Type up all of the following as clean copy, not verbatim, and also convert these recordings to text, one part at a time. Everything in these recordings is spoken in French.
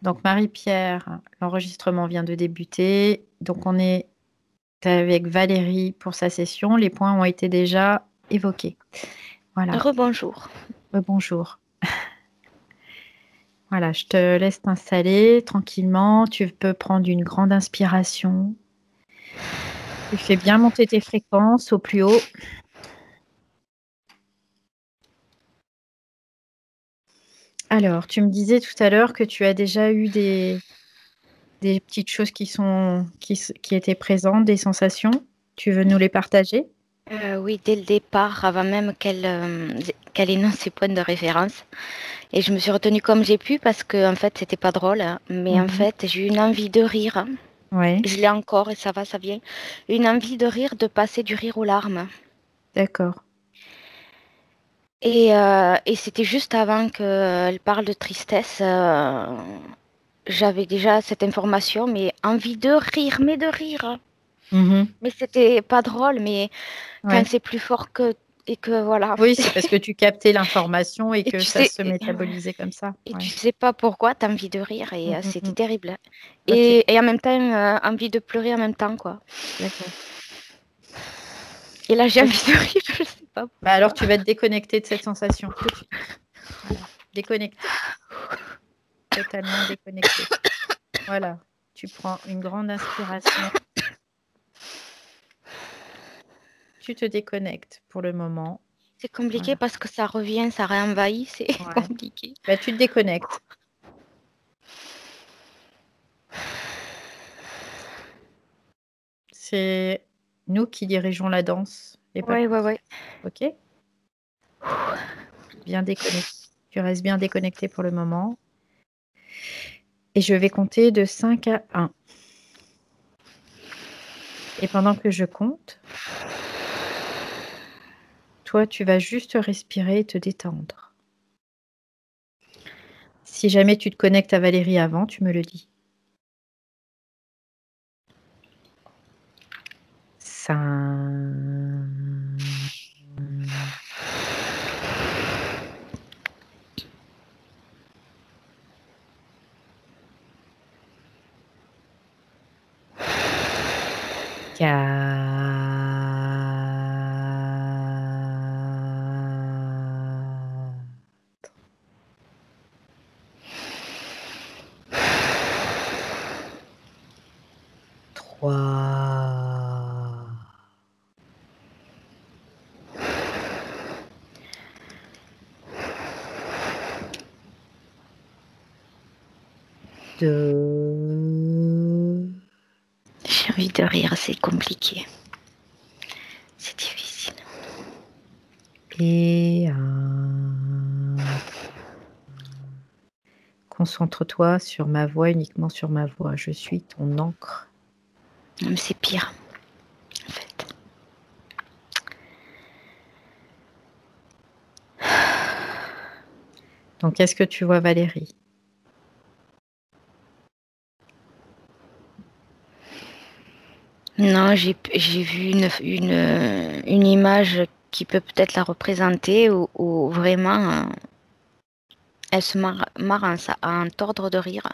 Donc, Marie-Pierre, l'enregistrement vient de débuter. Donc, on est avec Valérie pour sa session. Les points ont été déjà évoqués. Voilà. Rebonjour. Bonjour. Voilà, je te laisse t'installer tranquillement. Tu peux prendre une grande inspiration. Tu fais bien monter tes fréquences au plus haut. Alors, tu me disais tout à l'heure que tu as déjà eu des petites choses qui étaient présentes, des sensations. Tu veux nous les partager? Oui, dès le départ, avant même qu'elle énonce ses points de référence. Et je me suis retenue comme j'ai pu parce que en fait, c'était pas drôle, hein. Mais en Mhm. fait, j'ai eu une envie de rire, hein. Ouais, Je l'ai encore et ça va, ça vient. Une envie de rire, de passer du rire aux larmes. d'accord. Et c'était juste avant qu'elle parle de tristesse. J'avais déjà cette information, mais envie de rire, mais de rire. Mhm. Mais c'était pas drôle, mais quand Ouais. c'est plus fort que... Et que voilà. Oui, c'est parce que tu captais l'information et Et que tu ça sais, se métabolisait comme ça. et tu Ouais. sais pas pourquoi, t'as envie de rire et Mm, c'était mm. terrible. Ok, Et en même temps, envie de pleurer en même temps, quoi. d'accord. Et là, j'ai Ok. envie de rire, je sais pas Bah alors, pourquoi. tu vas te déconnecter de cette sensation tout de suite. Voilà. Déconnecter. Totalement déconnecté. Voilà. Tu prends une grande inspiration. Tu te déconnectes pour le moment. C'est compliqué Voilà. parce que ça revient, ça réenvahit, c'est Ouais. compliqué. Bah, tu te déconnectes. C'est nous qui dirigeons la danse et pas Ouais, ouais, plus. ouais. Ok? Bien déconnecté. Tu restes bien déconnecté pour le moment. Et je vais compter de 5 à 1. Et pendant que je compte, toi, tu vas juste respirer et te détendre. Si jamais tu te connectes à Valérie avant, tu me le dis. 5, 4, 3, 2 J'ai envie de rire, c'est compliqué. C'est difficile. et 1. Concentre-toi sur ma voix, uniquement sur ma voix. Je suis ton encre. Non, mais c'est pire, en fait. Donc, est-ce que tu vois Valérie? Non, j'ai vu une image qui peut peut-être la représenter où vraiment elle se marre à en tordre de rire.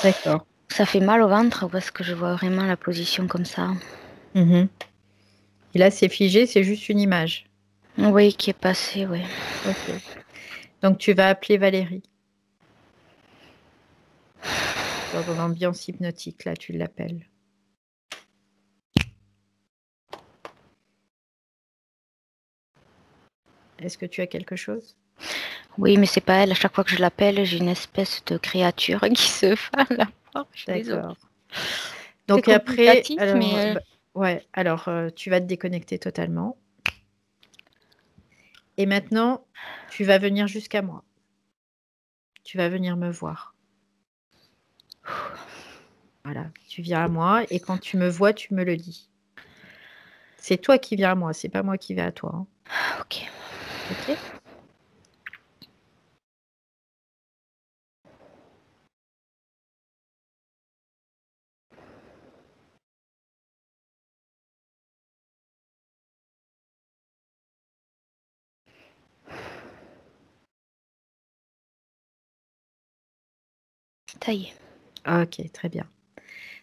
D'accord. Ça fait mal au ventre parce que je vois vraiment la position comme ça. Mhm. Et là, c'est figé, c'est juste une image. Oui, qui est passé, oui. Ok. Donc, tu vas appeler Valérie. Dans l'ambiance hypnotique, là, tu l'appelles. Est-ce que tu as quelque chose? Oui, mais c'est pas elle. À chaque fois que je l'appelle, j'ai une espèce de créature qui se fait à la porte. Je suis désolée. D'accord. C'est Donc après, complicatif, alors, mais ouais, alors tu vas te déconnecter totalement. Et maintenant, tu vas venir jusqu'à moi. Tu vas venir me voir. Voilà, tu viens à moi et quand tu me vois, tu me le dis. C'est toi qui viens à moi, c'est pas moi qui vais à toi, hein. ok. Ok? Ça y est. Ok, très bien.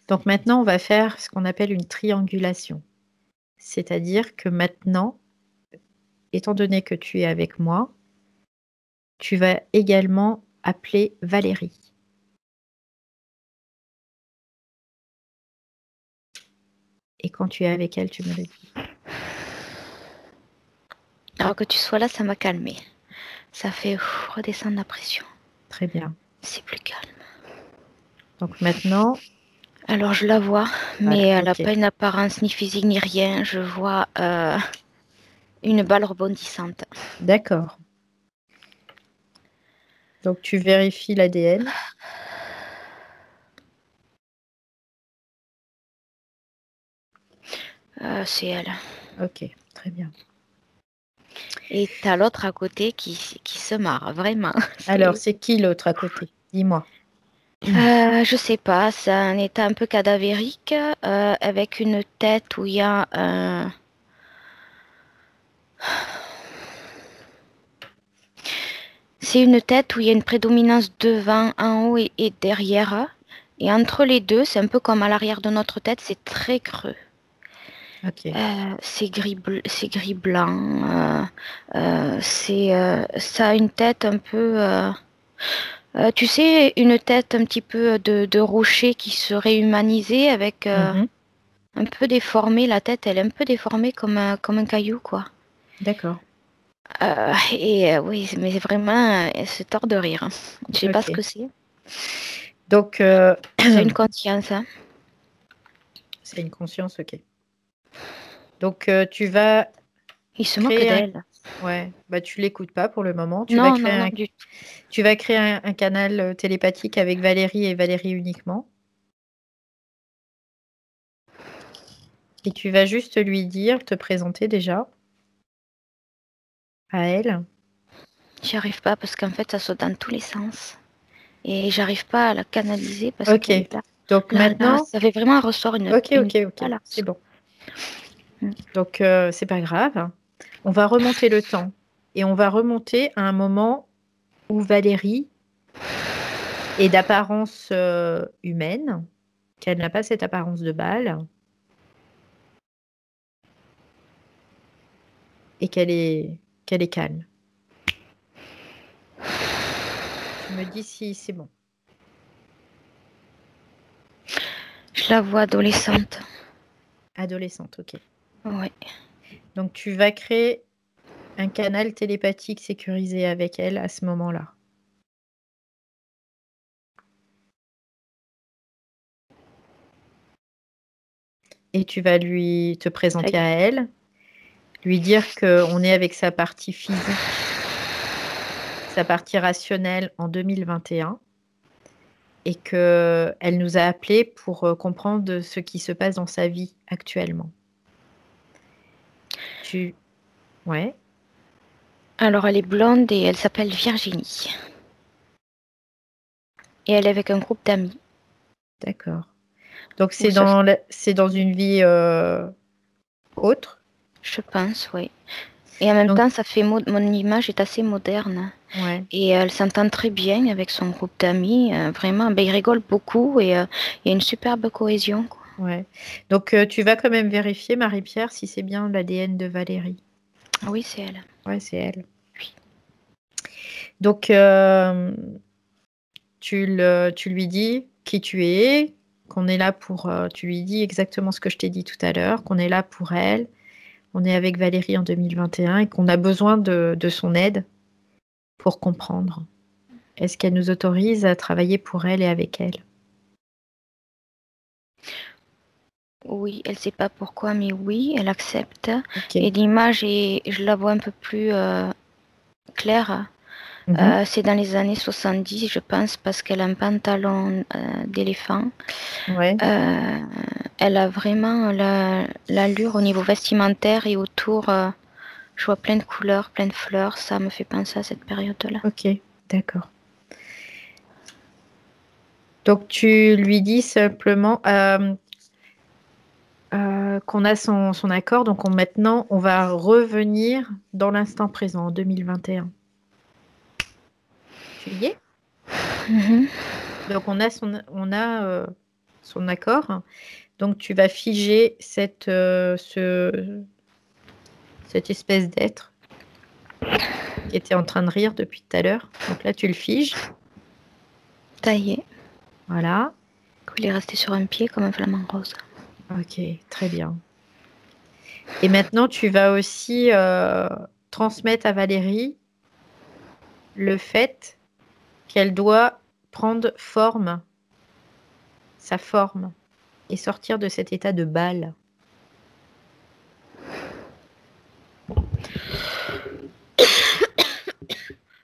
Donc maintenant, on va faire ce qu'on appelle une triangulation. C'est-à-dire que maintenant, étant donné que tu es avec moi, tu vas également appeler Valérie. Et quand tu es avec elle, tu me le dis. Alors que tu sois là, ça m'a calmé. Ça fait redescendre la pression. Très bien. C'est plus calme. Donc maintenant... Alors je la vois, Voilà, mais elle n'a ok. pas une apparence ni physique ni rien. Je vois une balle rebondissante. D'accord. Donc tu vérifies l'ADN. C'est elle. Ok, très bien. Et t'as l'autre à côté qui se marre, vraiment. Alors, c'est qui l'autre à côté? Dis-moi. Je sais pas, c'est un état un peu cadavérique, avec une tête où il y a c'est une tête où il y a une prédominance devant, en haut et derrière. Et entre les deux, c'est un peu comme à l'arrière de notre tête, c'est très creux. Ok. C'est gris blanc. Ça a une tête un peu. Tu sais, une tête un petit peu de rocher qui serait humanisée avec Mhm. un peu déformée. La tête, elle est un peu déformée comme un caillou, quoi. D'accord. Oui, mais vraiment, elle se tord de rire, hein. Je sais pas ce Ok. que c'est. Donc, C'est une conscience, hein. c'est une conscience, ok. Donc, tu vas Il se moque créer un... d'elle. Ouais, bah tu l'écoutes pas pour le moment. Non, non, non, du tout. Tu vas créer un canal télépathique avec Valérie et Valérie uniquement. Et tu vas juste lui dire, te présenter déjà à elle. J'y arrive pas parce qu'en fait, ça saute dans tous les sens. Et j'arrive pas à la canaliser parce Ok. qu'elle est là. Donc Là, maintenant... ça fait vraiment un ressort, Ok, une ok, ok. C'est balance. bon. Mm. Donc, c'est pas grave. On va remonter le temps. Et on va remonter à un moment où Valérie est d'apparence humaine, qu'elle n'a pas cette apparence de balle, et qu'elle est calme. Tu me dis si c'est bon. Je la vois adolescente. Adolescente, ok. Ouais. Donc, tu vas créer un canal télépathique sécurisé avec elle à ce moment-là. Et tu vas te présenter à elle, lui dire qu'on est avec sa partie physique, sa partie rationnelle en 2021 et qu'elle nous a appelés pour comprendre ce qui se passe dans sa vie actuellement. Ouais, Alors, elle est blonde et elle s'appelle Virginie. Et elle est avec un groupe d'amis. d'accord. Donc, Ou c'est ça, dans une vie autre. je pense, oui. Et en même Donc, temps, ça fait mon image est assez moderne. ouais, Et elle s'entend très bien avec son groupe d'amis. Vraiment, ben, ils rigolent beaucoup et il y a une superbe cohésion, quoi. ouais. Donc, tu vas quand même vérifier, Marie-Pierre, si c'est bien l'ADN de Valérie. Ah oui, c'est elle. Ouais, c'est elle. Oui. Donc, tu lui dis qui tu es, qu'on est là pour... tu lui dis exactement ce que je t'ai dit tout à l'heure, qu'on est là pour elle, on est avec Valérie en 2021 et qu'on a besoin de son aide pour comprendre. Est-ce qu'elle nous autorise à travailler pour elle et avec elle? Oui, elle sait pas pourquoi, mais oui, elle accepte. Ok. Et l'image, je la vois un peu plus claire. Mhm. C'est dans les années 70, je pense, parce qu'elle a un pantalon d'éléphant. Ouais. Elle a vraiment l'allure au niveau vestimentaire et autour, je vois plein de couleurs, plein de fleurs. Ça me fait penser à cette période-là. Ok, d'accord. Donc tu lui dis simplement qu'on a son accord. Donc maintenant, on va revenir dans l'instant présent, en 2021. Tu y es? Mhm. Donc on a son accord. Donc tu vas figer cette espèce d'être qui était en train de rire depuis tout à l'heure. Donc là, tu le figes. Taillé. Voilà. Il est resté sur un pied comme un flamant rose. Ok, très bien. Et maintenant, tu vas aussi transmettre à Valérie le fait qu'elle doit prendre forme, sa forme, et sortir de cet état de balle.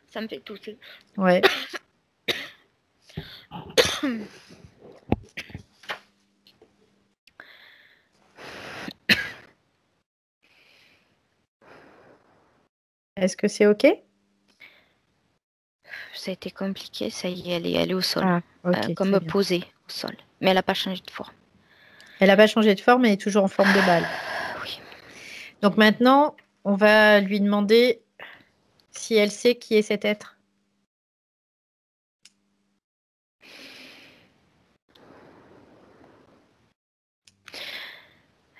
Ça me fait tousser. Ouais. Est-ce que c'est OK? Ça a été compliqué, ça y est, elle est au sol. Ah, ok, comme très bien. posée au sol. Mais elle n'a pas changé de forme. Elle n'a pas changé de forme, elle est toujours en forme de balle. Oui. Donc maintenant, on va lui demander si elle sait qui est cet être.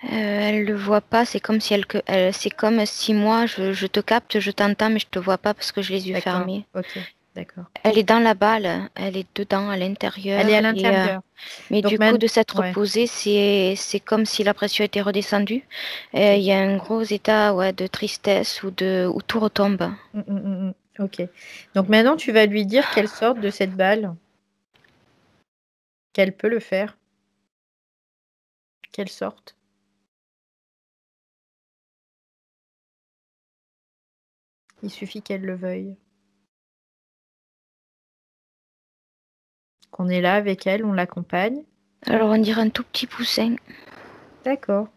Elle le voit pas, c'est comme si c'est comme si moi je te capte, je t'entends, mais je te vois pas parce que j'ai les yeux fermés. Ok, d'accord. Elle est dans la balle, elle est dedans, à l'intérieur. Elle est à l'intérieur. Mais Donc du coup, de s'être ouais. posée, c'est comme si la pression était redescendue. Il y a un gros état de tristesse où tout retombe. Ok. Donc maintenant, tu vas lui dire qu'elle sorte de cette balle. Qu'elle peut le faire. Qu'elle sorte. Il suffit qu'elle le veuille. Qu'on est là avec elle, on l'accompagne. Alors on dirait un tout petit poussin. D'accord.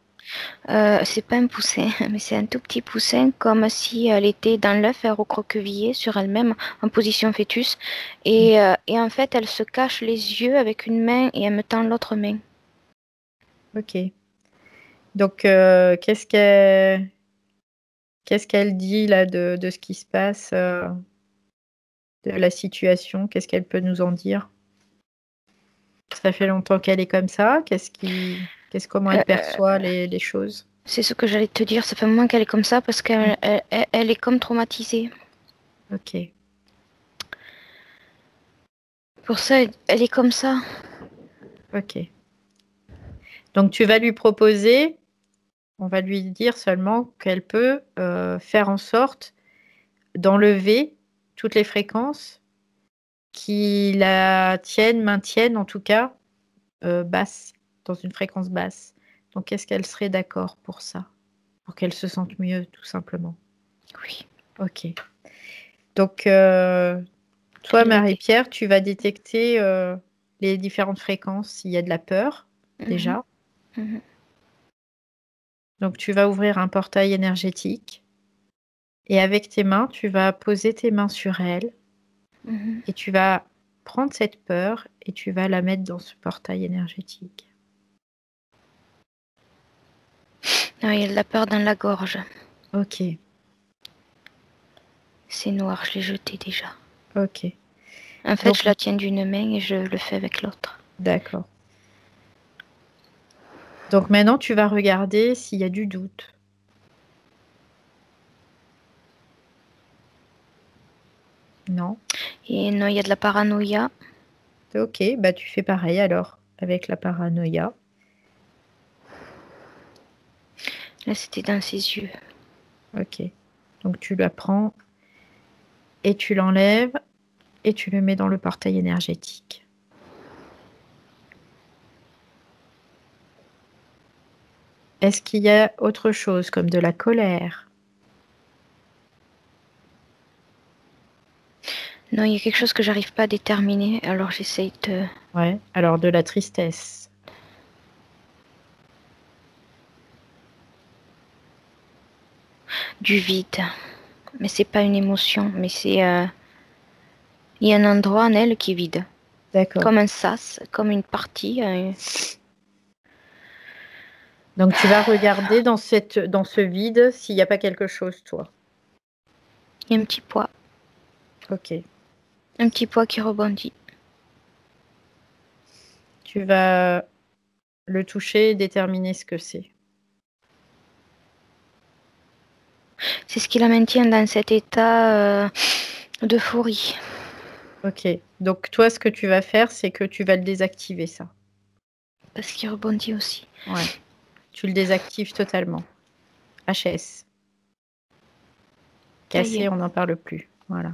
C'est pas un poussin, mais c'est un tout petit poussin, comme si elle était dans l'œuf recroquevillée sur elle-même en position fœtus. Et en fait, elle se cache les yeux avec une main et elle me tend l'autre main. Ok. Donc, qu'est-ce qu'elle dit là de ce qui se passe, de la situation? Qu'est-ce qu'elle peut nous en dire? Ça fait longtemps qu'elle est comme ça. Comment elle perçoit les choses? C'est ce que j'allais te dire, ça fait un moment qu'elle est comme ça parce qu'elle elle est comme traumatisée. Ok. Pour ça, elle est comme ça. Ok. Donc, tu vas lui proposer, on va lui dire seulement qu'elle peut faire en sorte d'enlever toutes les fréquences qui la maintiennent en tout cas basse, dans une fréquence basse. Donc, est-ce qu'elle serait d'accord pour ça? Pour qu'elle se sente mieux, tout simplement. Oui. Ok. Donc, toi, Marie-Pierre, tu vas détecter les différentes fréquences s'il y a de la peur, déjà. Donc, tu vas ouvrir un portail énergétique. Et avec tes mains, tu vas poser tes mains sur elle. Et tu vas prendre cette peur et tu vas la mettre dans ce portail énergétique. Non, il y a de la peur dans la gorge. Ok. C'est noir, je l'ai jeté déjà. Ok. En fait, je la tiens d'une main et je le fais avec l'autre. D'accord. Donc maintenant, tu vas regarder s'il y a du doute. Non. Et non, il y a de la paranoïa. Ok, bah tu fais pareil alors, avec la paranoïa. Là, c'était dans ses yeux. Ok. Donc tu la prends et tu l'enlèves et tu le mets dans le portail énergétique. Est-ce qu'il y a autre chose comme de la colère? Non, il y a quelque chose que j'arrive pas à déterminer, alors j'essaye de... Ouais, alors de la tristesse. Du vide. Mais c'est pas une émotion, mais c'est... Il y a un endroit en elle qui est vide. D'accord. Comme un sas, comme une partie. Donc tu vas regarder dans ce vide s'il n'y a pas quelque chose, toi. Il y a un petit poids. Ok. Un petit poids qui rebondit. Tu vas le toucher et déterminer ce que c'est. C'est ce qui la maintient dans cet état d'euphorie. Ok. Donc toi, ce que tu vas faire, c'est que tu vas le désactiver, ça. Parce qu'il rebondit aussi. Ouais. Tu le désactives totalement. HS. Cassé, on n'en parle plus. Voilà.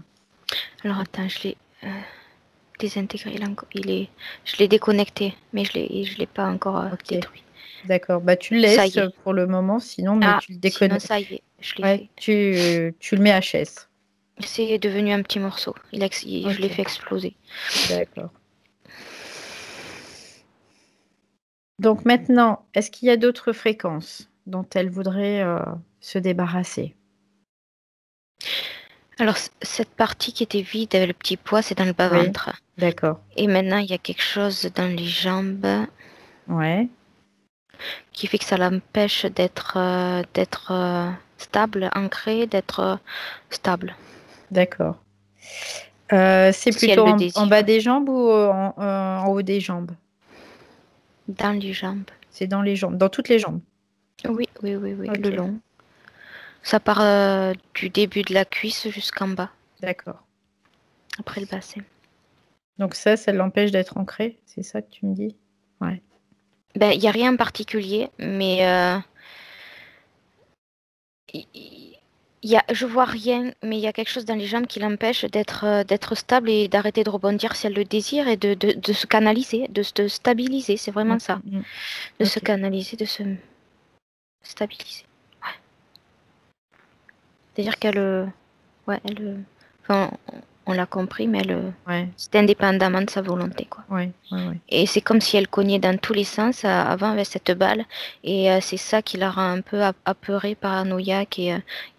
Alors attends, je l'ai désintégré. Je l'ai déconnecté, mais je l'ai pas encore détruit. D'accord. Bah, tu le laisses pour le moment, sinon, mais tu le déconnectes. Sinon, ça y est, je l'ai fait. Tu le mets HS. C'est devenu un petit morceau. Je l'ai fait exploser. D'accord. Donc maintenant, est-ce qu'il y a d'autres fréquences dont elle voudrait se débarrasser? Alors, cette partie qui était vide avec le petit poids, c'est dans le bas-ventre. D'accord. Et maintenant, il y a quelque chose dans les jambes. Ouais. Qui fait que ça l'empêche d'être stable, ancré, d'être stable. D'accord. C'est plutôt en bas des jambes ou en haut des jambes? Dans les jambes. C'est dans les jambes, dans toutes les jambes? Oui, okay. Le long. Ça part du début de la cuisse jusqu'en bas. D'accord. Après le bassin. Donc ça l'empêche d'être ancré, c'est ça que tu me dis? Ouais. Ben, il n'y a rien en particulier, mais je vois rien, mais il y a quelque chose dans les jambes qui l'empêche d'être stable et d'arrêter de rebondir si elle le désire et de se canaliser, de se stabiliser. C'est vraiment ça. De se canaliser, de se stabiliser. Ouais. C'est-à-dire qu'elle... Ouais, enfin, on l'a compris, mais c'est indépendamment de sa volonté, quoi. Ouais. Et c'est comme si elle cognait dans tous les sens avant avec cette balle. Et c'est ça qui la rend un peu apeurée, paranoïaque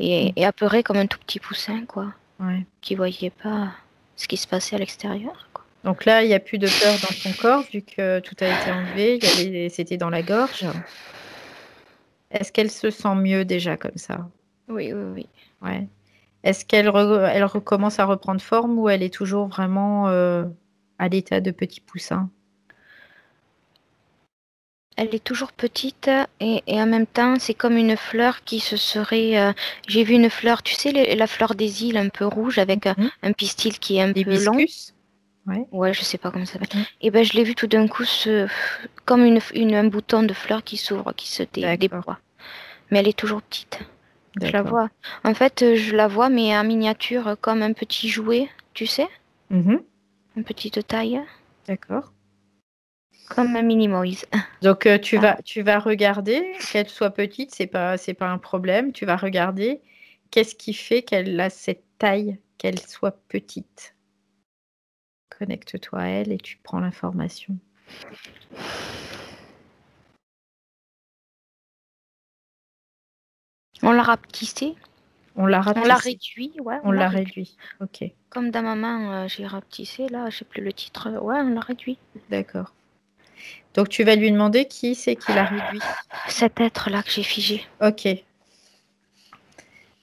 et apeurée comme un tout petit poussin, quoi. Ouais. Qui voyait pas ce qui se passait à l'extérieur, quoi. Donc là, il n'y a plus de peur dans ton corps vu que tout a été enlevé. C'était dans la gorge. Est-ce qu'elle se sent mieux déjà comme ça? Oui. Ouais. Est-ce qu'elle elle recommence à reprendre forme ou elle est toujours vraiment à l'état de petit poussin? Elle est toujours petite et en même temps, c'est comme une fleur qui se serait... J'ai vu une fleur, tu sais, la fleur des îles un peu rouge avec un pistil qui est un peu long. Ouais, je sais pas comment ça s'appelle. Et ben, je l'ai vu tout d'un coup comme un bouton de fleur qui s'ouvre, qui se déploie. Mais elle est toujours petite. Je la vois. En fait, je la vois, mais en miniature, comme un petit jouet, tu sais? Une petite taille. D'accord. Comme un mini Moïse. Donc tu vas regarder, qu'elle soit petite, c'est pas un problème. Tu vas regarder qu'est-ce qui fait qu'elle a cette taille, qu'elle soit petite. Connecte-toi à elle et tu prends l'information. On l'a rapetissé. On l'a réduit, ouais. On l'a réduit, ok. Comme dans ma main, j'ai rapetissé, là, je sais plus le titre. Ouais, on l'a réduit. D'accord. Donc tu vas lui demander qui c'est qui l'a réduit. Cet être-là que j'ai figé. Ok.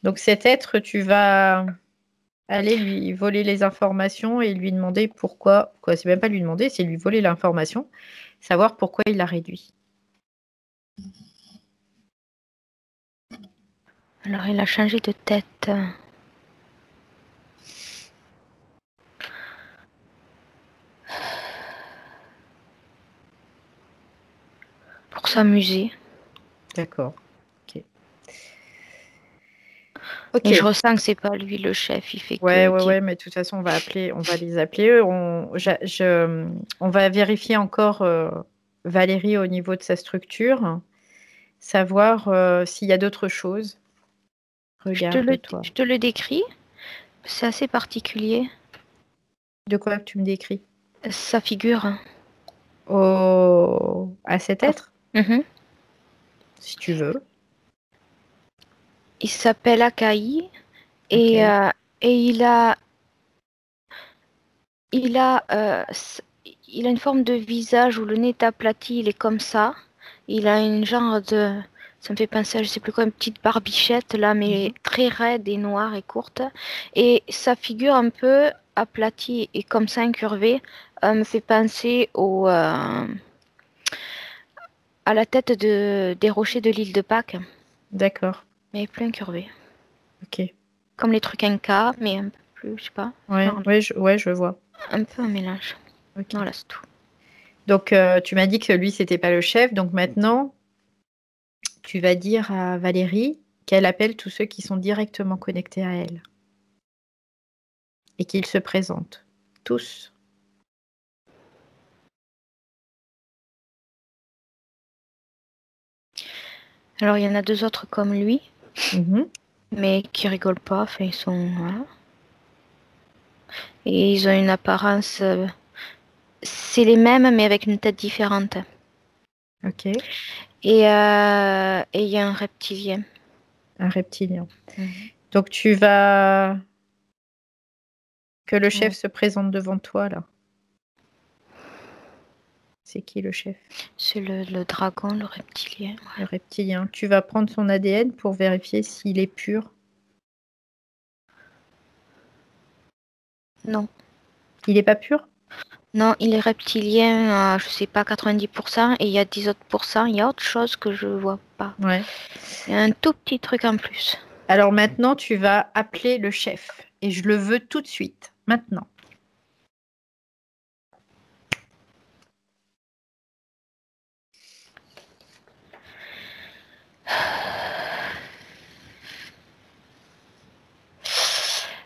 Donc cet être, tu vas aller lui voler les informations et lui demander pourquoi. Quoi, c'est même pas lui demander, c'est lui voler l'information, savoir pourquoi il l'a réduit. Alors il a changé de tête. Pour s'amuser. D'accord. Ok. Et je ressens que c'est pas lui le chef. Il fait Ouais, mais de toute façon, on va les appeler. On va vérifier encore Valérie au niveau de sa structure, savoir s'il y a d'autres choses. Regarde-toi. Je te le décris. C'est assez particulier. De quoi tu me décris? Sa figure. À cet être? Si tu veux. Il s'appelle Akai et il a une forme de visage où le nez est aplati, il est comme ça. Il a une genre Ça me fait penser à, je sais plus quoi, une petite barbichette là, mais très raide et noire et courte. Et sa figure un peu aplatie et comme ça incurvée me fait penser à la tête des rochers de l'île de Pâques, D'accord. mais plus incurvée. Ok. Comme les trucs Inca, mais un peu plus, je sais pas. Ouais, Genre, ouais, je vois. un peu un mélange. Ok. Voilà, c'est tout. Donc, tu m'as dit que lui, c'était pas le chef. Donc maintenant, tu vas dire à Valérie qu'elle appelle tous ceux qui sont directement connectés à elle et qu'ils se présentent. Tous. Alors, il y en a 2 autres comme lui, Mhm. mais qui rigolent pas. Enfin, ils sont. Voilà. Et ils ont une apparence. C'est les mêmes, mais avec une tête différente. Ok. Et il y a un reptilien. Un reptilien. Donc, tu vas... Que le chef Ouais. se présente devant toi, là. C'est qui le chef? C'est le dragon, le reptilien. Le reptilien. Tu vas prendre son ADN pour vérifier s'il est pur. Non. Il n'est pas pur? Non, il est reptilien à, je sais pas, 90%, et il y a 10 autres pourcents. Il y a autre chose que je vois pas. Ouais. Il y a un tout petit truc en plus. Alors maintenant, tu vas appeler le chef. Et je le veux tout de suite. Maintenant.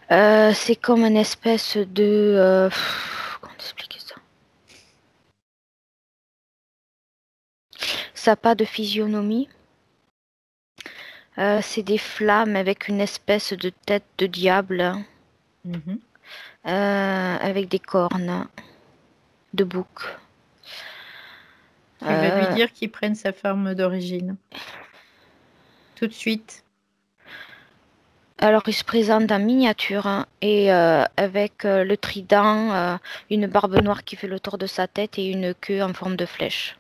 C'est comme une espèce de... comment expliquer ça? Ça n'a pas de physionomie. C'est des flammes avec une espèce de tête de diable, Mhm. avec des cornes de bouc. Tu veux lui dire qu'il prenne sa forme d'origine. Tout de suite. Alors, il se présente en miniature hein, et avec le trident, une barbe noire qui fait le tour de sa tête et une queue en forme de flèche.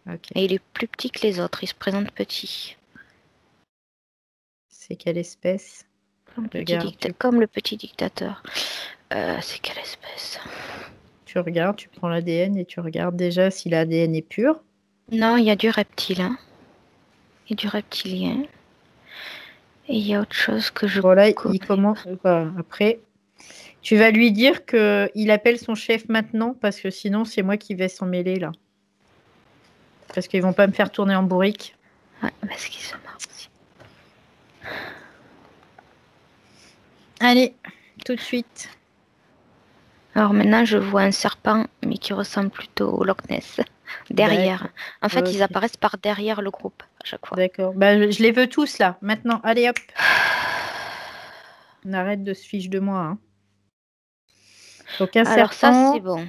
Ok. Et il est plus petit que les autres, il se présente petit. C'est quelle espèce? Regarde, Comme le petit dictateur. C'est quelle espèce? tu regardes, tu prends l'ADN et tu regardes déjà si l'ADN est pur. Non, il y a du reptile. Hein. Il y a du reptilien. Et il y a autre chose que je Voilà, connais. il commence. Après, tu vas lui dire qu'il appelle son chef maintenant parce que sinon, c'est moi qui vais s'en mêler là. Parce qu'ils vont pas me faire tourner en bourrique. Ouais, parce qu'il se marre aussi. Allez, tout de suite. Alors maintenant, je vois un serpent, mais qui ressemble plutôt au Loch Ness. Derrière. En fait, ils Ok, apparaissent par derrière le groupe à chaque fois. d'accord. Bah, je les veux tous là. Maintenant, allez hop. On arrête de se fiche de moi. Hein. Donc un Alors ça, c'est serpent. bon.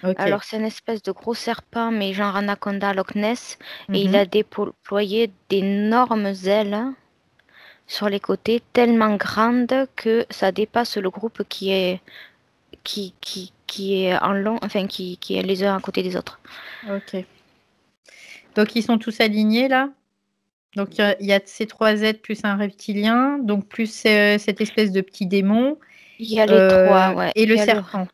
Ok. Alors c'est une espèce de gros serpent, mais genre anaconda Loch Ness. Et il Mhm. a déployé d'énormes ailes sur les côtés, tellement grandes que ça dépasse le groupe qui est en long, enfin qui est les uns à côté des autres. Ok. Donc ils sont tous alignés là. Donc il y a ces 3 êtres plus un reptilien, donc plus cette espèce de petit démon Il y a les trois, ouais. et Il le y a serpent.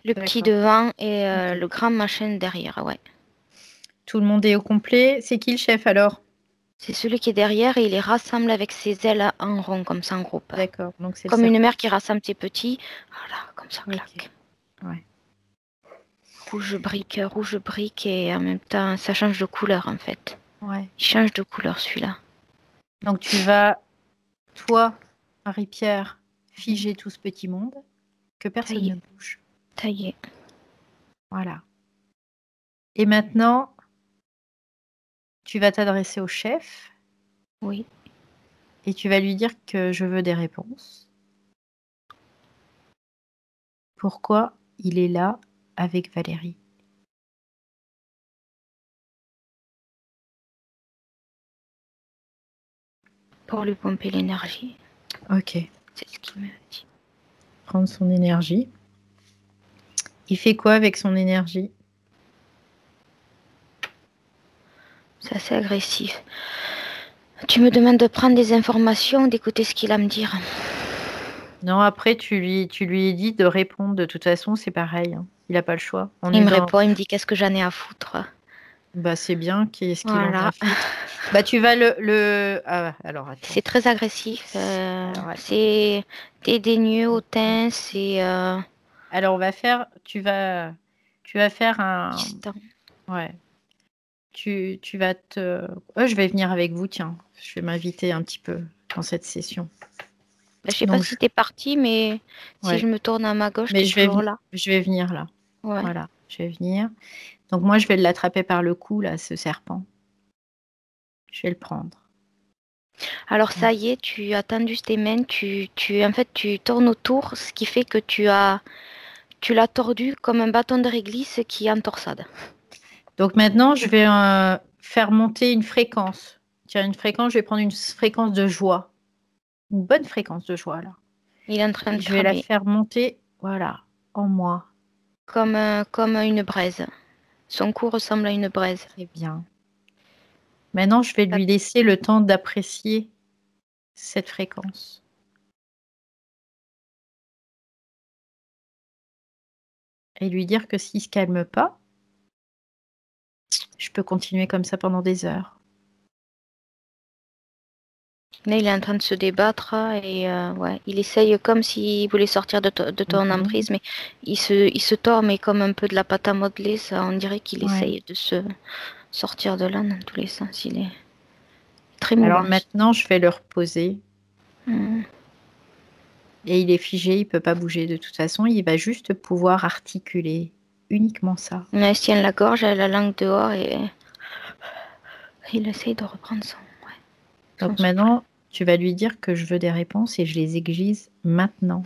le petit D'accord. devant et Ok. le grand machin derrière, ouais. Tout le monde est au complet. C'est qui le chef alors? C'est celui qui est derrière et il les rassemble avec ses ailes en rond, comme ça en groupe. D'accord. Donc c'est le Comme une serpent. mère qui rassemble ses petits. Voilà, comme ça, Ok. clac. Ouais. Rouge brique et en même temps, ça change de couleur en fait. Ouais. Il change de couleur celui-là. Donc tu vas, toi, Marie-Pierre, figer tout ce petit monde, que personne Taillé, ne bouge. taillé. Voilà. Et maintenant, tu vas t'adresser au chef Oui. et tu vas lui dire que je veux des réponses. Pourquoi il est là avec Valérie? Pour lui pomper l'énergie. Ok. C'est ce qu'il me dit. Prendre son énergie. Il fait quoi avec son énergie? C'est assez agressif. Tu me demandes de prendre des informations, d'écouter ce qu'il a à me dire. Non, après, tu lui dis de répondre. De toute façon, c'est pareil, hein. Il n'a pas le choix. Il me répond, il me dit qu'est-ce que j'en ai à foutre. Bah, c'est bien. Qu'est-ce qu'il en Voilà. a foutre. Bah, tu vas Ah, alors, attends. C'est très agressif. Alors, attends. C'est dédaigneux, hautain, c'est... Alors, tu vas faire un... distant. Ouais. Tu vas te... je vais venir avec vous, tiens. Je vais m'inviter un petit peu dans cette session. Je sais pas si t'es parti, mais si Ouais. je me tourne à ma gauche, Mais t'es toujours là. je vais venir là. Ouais. Voilà, je vais venir. Donc moi, je vais l'attraper par le cou, là, ce serpent. Je vais le prendre. Alors ça y est, tu as tendu tes mains, en fait, tu tournes autour, ce qui fait que tu l'as tordu comme un bâton de réglisse qui est en torsade. Donc maintenant, je vais faire monter une fréquence. Tiens, une fréquence, je vais prendre une fréquence de joie. Une bonne fréquence de joie, là. Il est en train de Je vais la travailler. faire monter, voilà, en moi. Comme une braise. Son cou ressemble à une braise. Très bien. Maintenant, je vais lui laisser le temps d'apprécier cette fréquence. Et lui dire que s'il ne se calme pas, je peux continuer comme ça pendant des heures. Là, il est en train de se débattre et ouais, il essaye comme s'il voulait sortir de ton emprise, mais il se tord, mais comme un peu de la pâte à modeler, ça, on dirait qu'il essaye de se sortir de là dans tous les sens. Il est très mouvant. Alors maintenant, je vais le reposer. Et il est figé, il ne peut pas bouger de toute façon. Il va juste pouvoir articuler. Uniquement ça. Elle se tient la gorge, elle a la langue dehors et il essaye de reprendre son... Ouais, donc maintenant, tu vas lui dire que je veux des réponses et je les exige maintenant.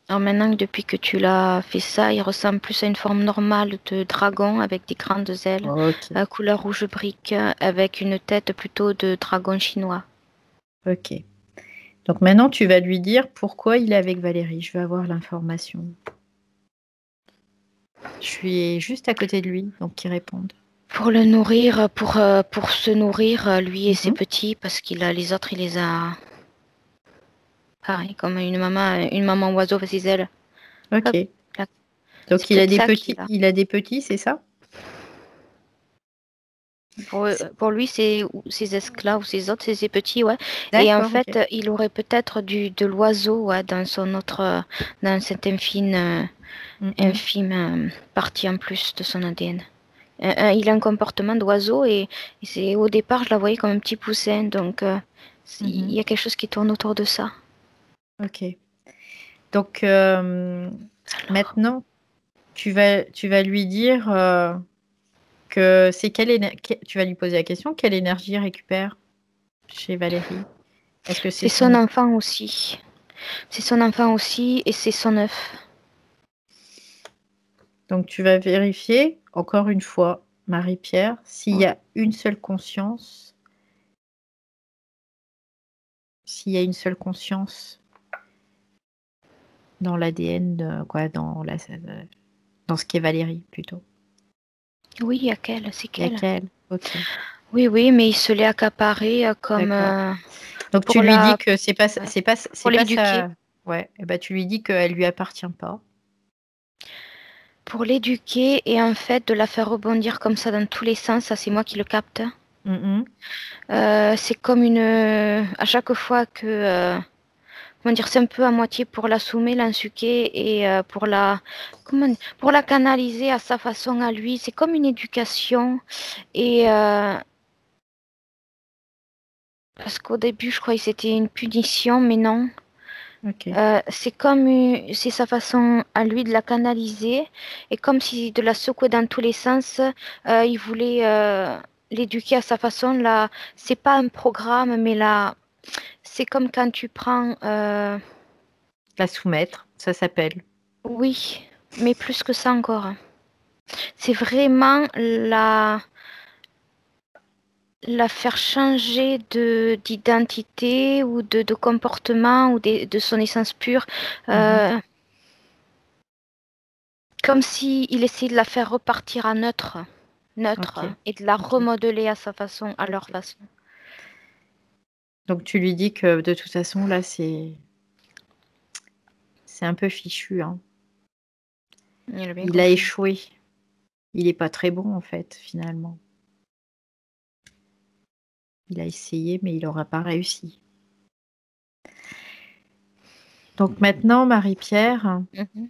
Alors maintenant, depuis que tu l'as fait ça, il ressemble plus à une forme normale de dragon avec des grandes ailes, à couleur rouge brique, avec une tête plutôt de dragon chinois. Ok. Donc maintenant, tu vas lui dire pourquoi il est avec Valérie. Je veux avoir l'information. Je suis juste à côté de lui, donc qu'il réponde. Pour le nourrir, pour se nourrir, lui et ses petits, parce qu'il a les autres, il les a... Pareil, comme une maman oiseau avec ses ailes. Ok. Hop, donc il a des petits, c'est ça? Pour lui, c'est ses esclaves ou ses autres, c'est ses petits, ouais. Et en fait, il aurait peut-être de l'oiseau, ouais, dans cette infime partie en plus de son ADN. Il a un comportement d'oiseau et c'est au départ, je la voyais comme un petit poussin, donc il y a quelque chose qui tourne autour de ça. Ok. Donc maintenant, tu vas lui dire que c'est tu vas lui poser la question, quelle énergie récupère chez Valérie? Est-ce que c'est son enfant aussi? C'est son enfant aussi et c'est son œuf. Donc tu vas vérifier, encore une fois, Marie-Pierre, s'il y a une seule conscience. S'il y a une seule conscience dans l'ADN, dans ce qu'est Valérie, plutôt. Oui, il y a qu'elle, c'est qu'elle. Il y a qu'elle, ok. Oui, mais il se l'est accaparé comme... Donc tu lui dis que c'est pas pour l'éduquer. Ouais, et ben tu lui dis qu'elle lui appartient pas. Pour l'éduquer et en fait de la faire rebondir comme ça dans tous les sens, ça c'est moi qui le capte. C'est comme à chaque fois que... comment dire, c'est un peu à moitié pour la soumettre, l'insuquer et pour la canaliser à sa façon à lui. C'est comme une éducation et... parce qu'au début, je croyais que c'était une punition, mais non. C'est sa façon à lui de la canaliser et comme si de la secouer dans tous les sens, il voulait l'éduquer à sa façon. Là, c'est pas un programme, mais là, c'est comme quand tu prends la soumettre, ça s'appelle. Oui, mais plus que ça encore. C'est vraiment la faire changer d'identité ou de comportement ou de son essence pure. Comme s'il essayait de la faire repartir à neutre. neutre Ok. et de la Ok. remodeler à sa façon, à leur Ok. façon. Donc tu lui dis que de toute façon, là, c'est un peu fichu, hein. Il a bien Il a compris. échoué. Il est pas très bon, en fait, finalement. Il a essayé, mais il n'aura pas réussi. Donc maintenant, Marie-Pierre, Mhm.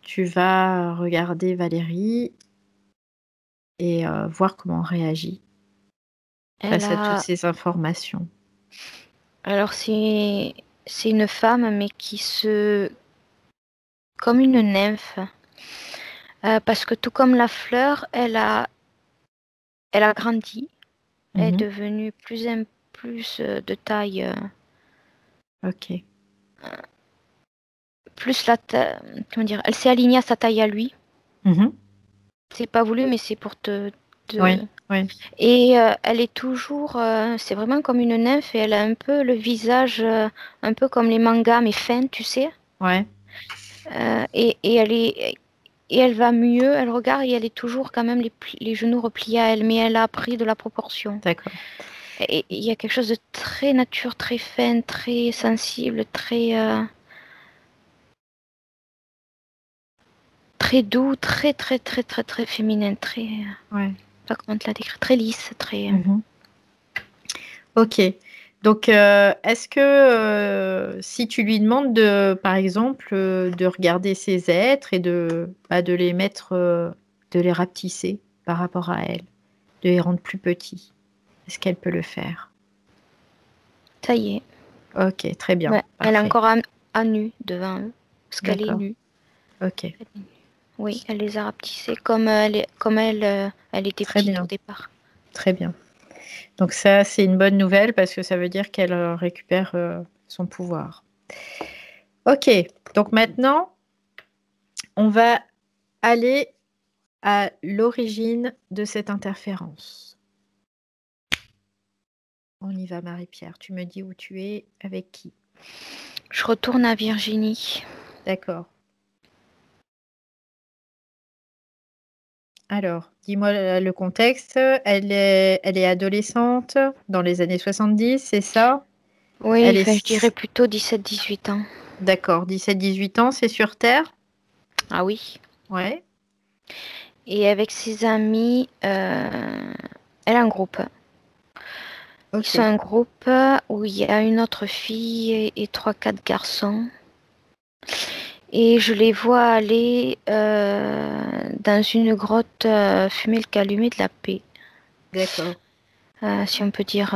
tu vas regarder Valérie et voir comment elle réagit Elle face à toutes a... ces informations. Alors c'est une femme, mais qui se... comme une nymphe. Parce que tout comme la fleur, elle a grandi. Elle est Mhm. devenue plus de taille... Ok. plus la taille... Comment dire? Elle s'est alignée à sa taille à lui. Mhm. C'est pas voulu, mais c'est pour Oui, oui, Et elle est toujours... c'est vraiment comme une nymphe et elle a un peu le visage un peu comme les mangas, mais fin, tu sais. ouais, Et elle est... Et elle va mieux, elle regarde et elle est toujours quand même les genoux repliés à elle, mais elle a pris de la proportion. d'accord. Et il y a quelque chose de très nature, très fin, très sensible, très doux, très féminin, très... Ouais. pas comment te la décrire, très lisse, très... Mhm. Ok. Donc, est-ce que si tu lui demandes de, par exemple, de regarder ses êtres et de les mettre, de les rapetisser par rapport à elle, de les rendre plus petits, est-ce qu'elle peut le faire? Ça y est. Ok, très bien, Ouais, elle est parfait. encore à nu devant eux, parce qu'elle est D'accord. nue. Ok, Oui, elle les a rapetissés elle était très petite au bien, départ. très bien. Donc ça, c'est une bonne nouvelle parce que ça veut dire qu'elle récupère son pouvoir. Ok, donc maintenant, on va aller à l'origine de cette interférence. On y va, Marie-Pierre. Tu me dis où tu es, avec qui. Je retourne à Virginie. D'accord. Alors, dis-moi le contexte. Elle est adolescente dans les années 70, c'est ça? Oui, Elle enfin, je dirais est... plutôt 17-18 ans. D'accord, 17-18 ans, c'est sur Terre? Ah oui. Ouais. Et avec ses amis, elle a un groupe. Ils sont Ok. un groupe où il y a une autre fille et 3-4 garçons. Et je les vois aller dans une grotte fumer le calumet de la paix. D'accord. Si on peut dire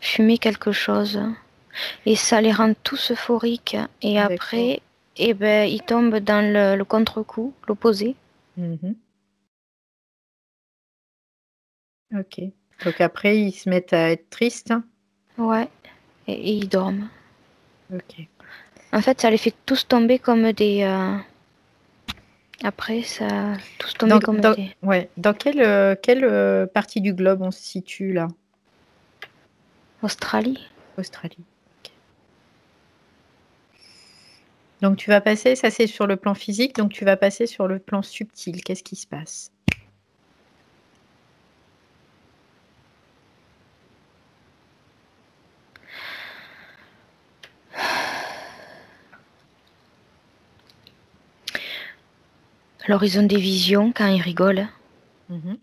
fumer quelque chose. Et ça les rend tous euphoriques. Et D'accord. après, eh ben, ils tombent dans le contre-coup, l'opposé. Mhm. Ok. Donc après, ils se mettent à être tristes. Ouais. Et ils dorment. Ok. En fait, ça les fait tous tomber comme des... Après, ça... Tous tomber comme des... Ouais. Dans quelle partie du globe on se situe là? Australie. Australie. Ok. Donc tu vas passer, ça c'est sur le plan physique, donc tu vas passer sur le plan subtil. Qu'est-ce qui se passe? Alors, ils ont des visions quand ils rigolent. Mhm.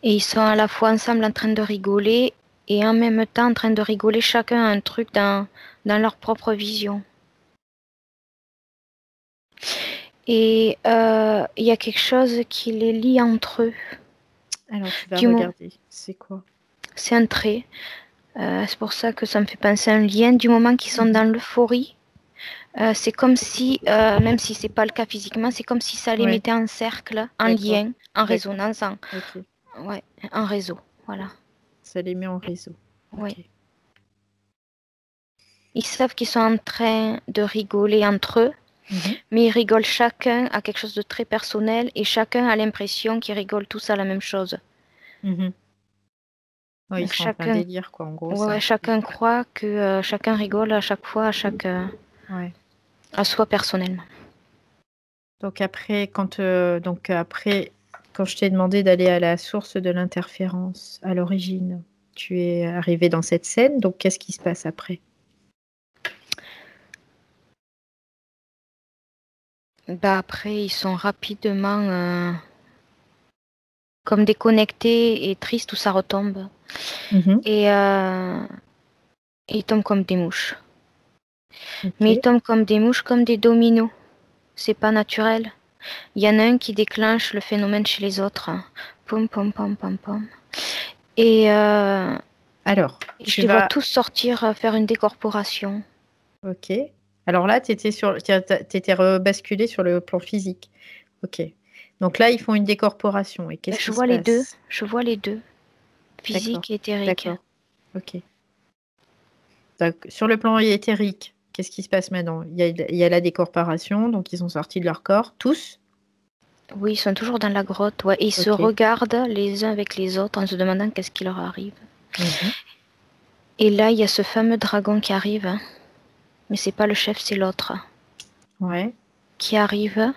Et ils sont à la fois ensemble en train de rigoler et en même temps en train de rigoler chacun un truc dans leur propre vision. Et il y a quelque chose qui les lie entre eux. Alors tu vas Du moment, regarder. C'est quoi? c'est un trait. C'est pour ça que ça me fait penser à un lien. Du moment qu'ils sont Mhm. dans l'euphorie, c'est comme si, même si c'est pas le cas physiquement, c'est comme si ça les Ouais. mettait en cercle, en D'accord. lien, en D'accord. résonance, Ok. ouais, en réseau. Voilà. Ça les met en réseau. Ouais. Ok. Ils savent qu'ils sont en train de rigoler entre eux, Mhm. mais ils rigolent chacun à quelque chose de très personnel et chacun a l'impression qu'ils rigolent tous à la même chose. Mhm. Ouais, ils Donc sont en plein chacun, délire, quoi. En gros, c'est un ouais, truc. chacun croit que chacun rigole à chaque fois, Ouais. à soi personnellement. Donc après, quand je t'ai demandé d'aller à la source de l'interférence, à l'origine, tu es arrivé dans cette scène, donc qu'est-ce qui se passe après? Après, ils sont rapidement comme déconnectés et tristes où ça retombe. Et ils tombent comme des mouches. Okay. Mais ils tombent comme des mouches, comme des dominos. C'est pas naturel. Il y en a un qui déclenche le phénomène chez les autres. Pom, pom, pom, pom, pom. Et alors, je les vois tous sortir, faire une décorporation. Ok. Alors là, tu étais rebasculé sur le plan physique. Ok. Donc là, ils font une décorporation. Et qu'est-ce qui se passe? Je vois les deux. Physique et éthérique. D'accord. Ok. Donc, sur le plan éthérique, qu'est-ce qui se passe maintenant? Il y a la décorporation, donc ils sont sortis de leur corps, tous? Oui, ils sont toujours dans la grotte, ouais. Et ils se regardent les uns avec les autres en se demandant qu'est-ce qui leur arrive. Et là, il y a ce fameux dragon qui arrive. Hein. Mais c'est pas le chef, c'est l'autre. Ouais. Qui arrive.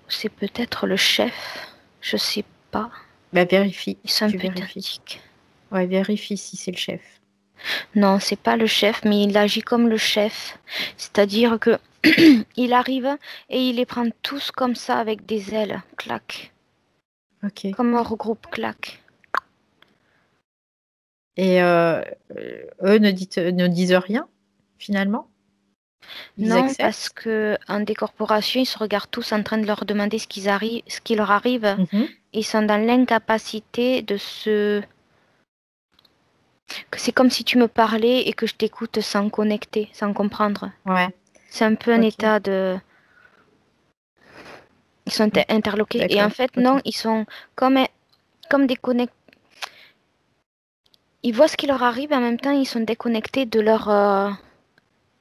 C'est peut-être le chef. Je sais pas. Bah, vérifie. Ils sont un peu vérifies. Ouais, vérifie si c'est le chef. Non, c'est pas le chef, mais il agit comme le chef. C'est-à-dire que il arrive et il les prend tous comme ça avec des ailes. Clac. Ok. Comme un regroupe, clac. Et eux ne disent rien, finalement? Non, parce que en décorporation, ils se regardent tous en train de leur demander ce qui leur arrive. Ils sont dans l'incapacité de se... C'est comme si tu me parlais et que je t'écoute sans connecter, sans comprendre. Ouais. C'est un peu un état de... Ils sont interloqués. Et en fait, non, ils sont comme déconnectés. Ils voient ce qui leur arrive et en même temps, ils sont déconnectés de leur...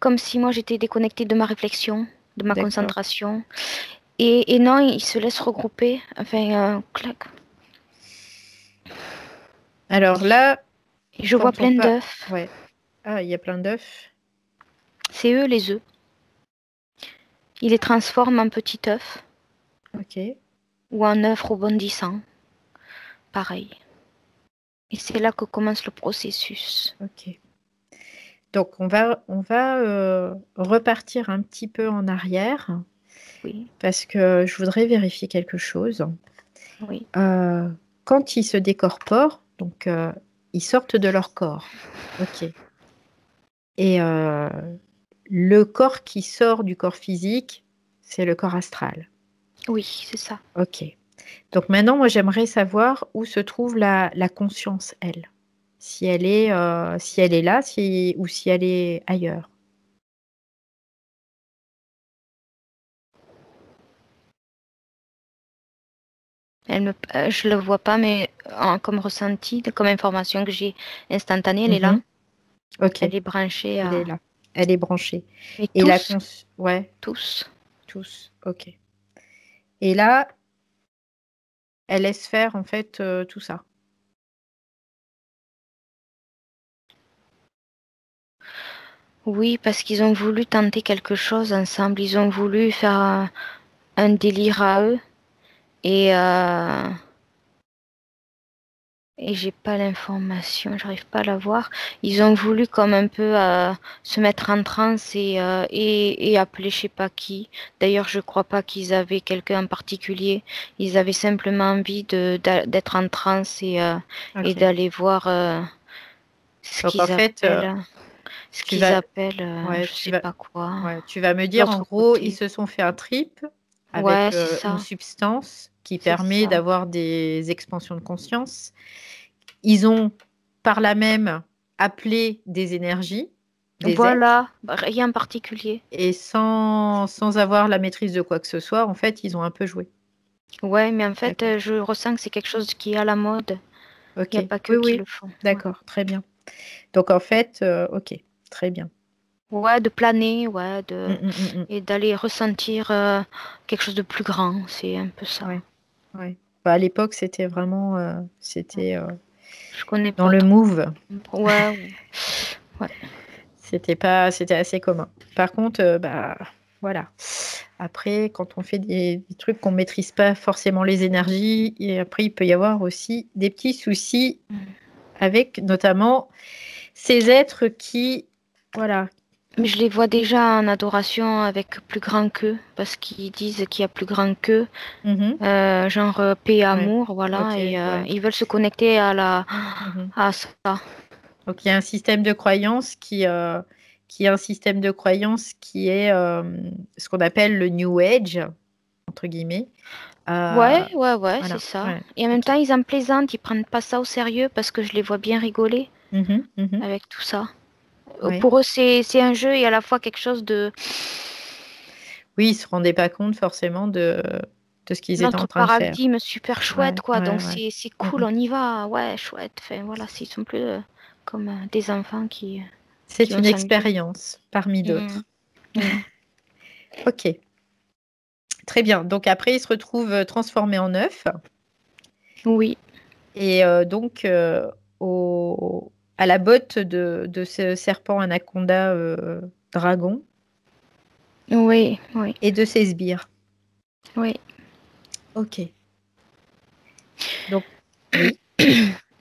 Comme si moi, j'étais déconnectée de ma réflexion, de ma concentration. Et non, ils se laissent regrouper. Enfin, clac. Alors là... Je vois plein d'œufs. Ouais. Ah, il y a plein d'œufs. C'est eux, les œufs. Ils les transforment en petits œufs. Ok. Ou en œufs rebondissants. Pareil. Et c'est là que commence le processus. Ok. Donc, on va repartir un petit peu en arrière. Oui. Parce que je voudrais vérifier quelque chose. Oui. Quand ils se décorporent, donc ils sortent de leur corps. Ok. Et le corps qui sort du corps physique, c'est le corps astral. Oui, c'est ça. Ok. Donc maintenant, moi, j'aimerais savoir où se trouve la conscience, elle. Si elle est là, ou si elle est ailleurs. Je le vois pas, mais comme ressenti, comme information que j'ai instantanée, elle est là. Ok. Elle est branchée. Elle est là. Elle est branchée. Mais et tous, ouais. tous. Tous. Ok. Et là, elle laisse faire en fait tout ça. Oui, parce qu'ils ont voulu tenter quelque chose ensemble. Ils ont voulu faire un délire à eux. Et j'ai pas l'information, j'arrive pas à la voir. Ils ont voulu comme un peu se mettre en transe et appeler je sais pas qui. D'ailleurs, je crois pas qu'ils avaient quelqu'un en particulier. Ils avaient simplement envie d'être en transe et d'aller voir ce qu'ils appellent. Ce qu'ils appellent, je sais pas quoi. Ouais, tu vas me dire, en gros, ils se sont fait un trip avec une substance qui permet d'avoir des expansions de conscience. Ils ont par là même appelé des énergies, des voilà, rien en particulier. Et sans avoir la maîtrise de quoi que ce soit, en fait, ils ont un peu joué. Ouais, mais en fait, je ressens que c'est quelque chose qui est à la mode. Ok. Il n'y a pas que qui le font. D'accord, très bien. Donc en fait, ok, très bien. Ouais, de planer, ouais, et d'aller ressentir quelque chose de plus grand, c'est un peu ça. Ouais, ouais. Bah, à l'époque, c'était vraiment, je connais dans pas le trop. move. Ouais. C'était assez commun. Par contre, bah voilà. après, quand on fait des trucs qu'on ne maîtrise pas forcément les énergies, et après, il peut y avoir aussi des petits soucis avec notamment ces êtres qui, voilà. Mais je les vois déjà en adoration avec plus grand qu'eux, parce qu'ils disent qu'il y a plus grand qu'eux, genre paix et amour, voilà, Ok, et ouais. ils veulent se connecter à ça. Donc il y a un système de croyance qui est un système de croyance qui est ce qu'on appelle le New Age, entre guillemets. Ouais, Voilà, c'est ça. ouais. Et en même Ok. temps, ils en plaisantent, ils prennent pas ça au sérieux parce que je les vois bien rigoler Mhm. avec tout ça. Ouais. Pour eux, c'est un jeu et à la fois quelque chose de Oui, ils se rendaient pas compte forcément de ce qu'ils étaient en notre train de faire. paradigme super chouette, Ouais, quoi. ouais, Donc ouais. c'est cool, on y va, ouais, chouette. Enfin voilà, ils sont plus comme des enfants qui C'est vont une s'amuser. expérience parmi Mm. d'autres. Mm. Ok, très bien. Donc après, ils se retrouvent transformés en œufs. Oui, Et donc, à la botte de ce serpent anaconda dragon oui, oui, et de ses sbires. oui. Ok. Donc, oui,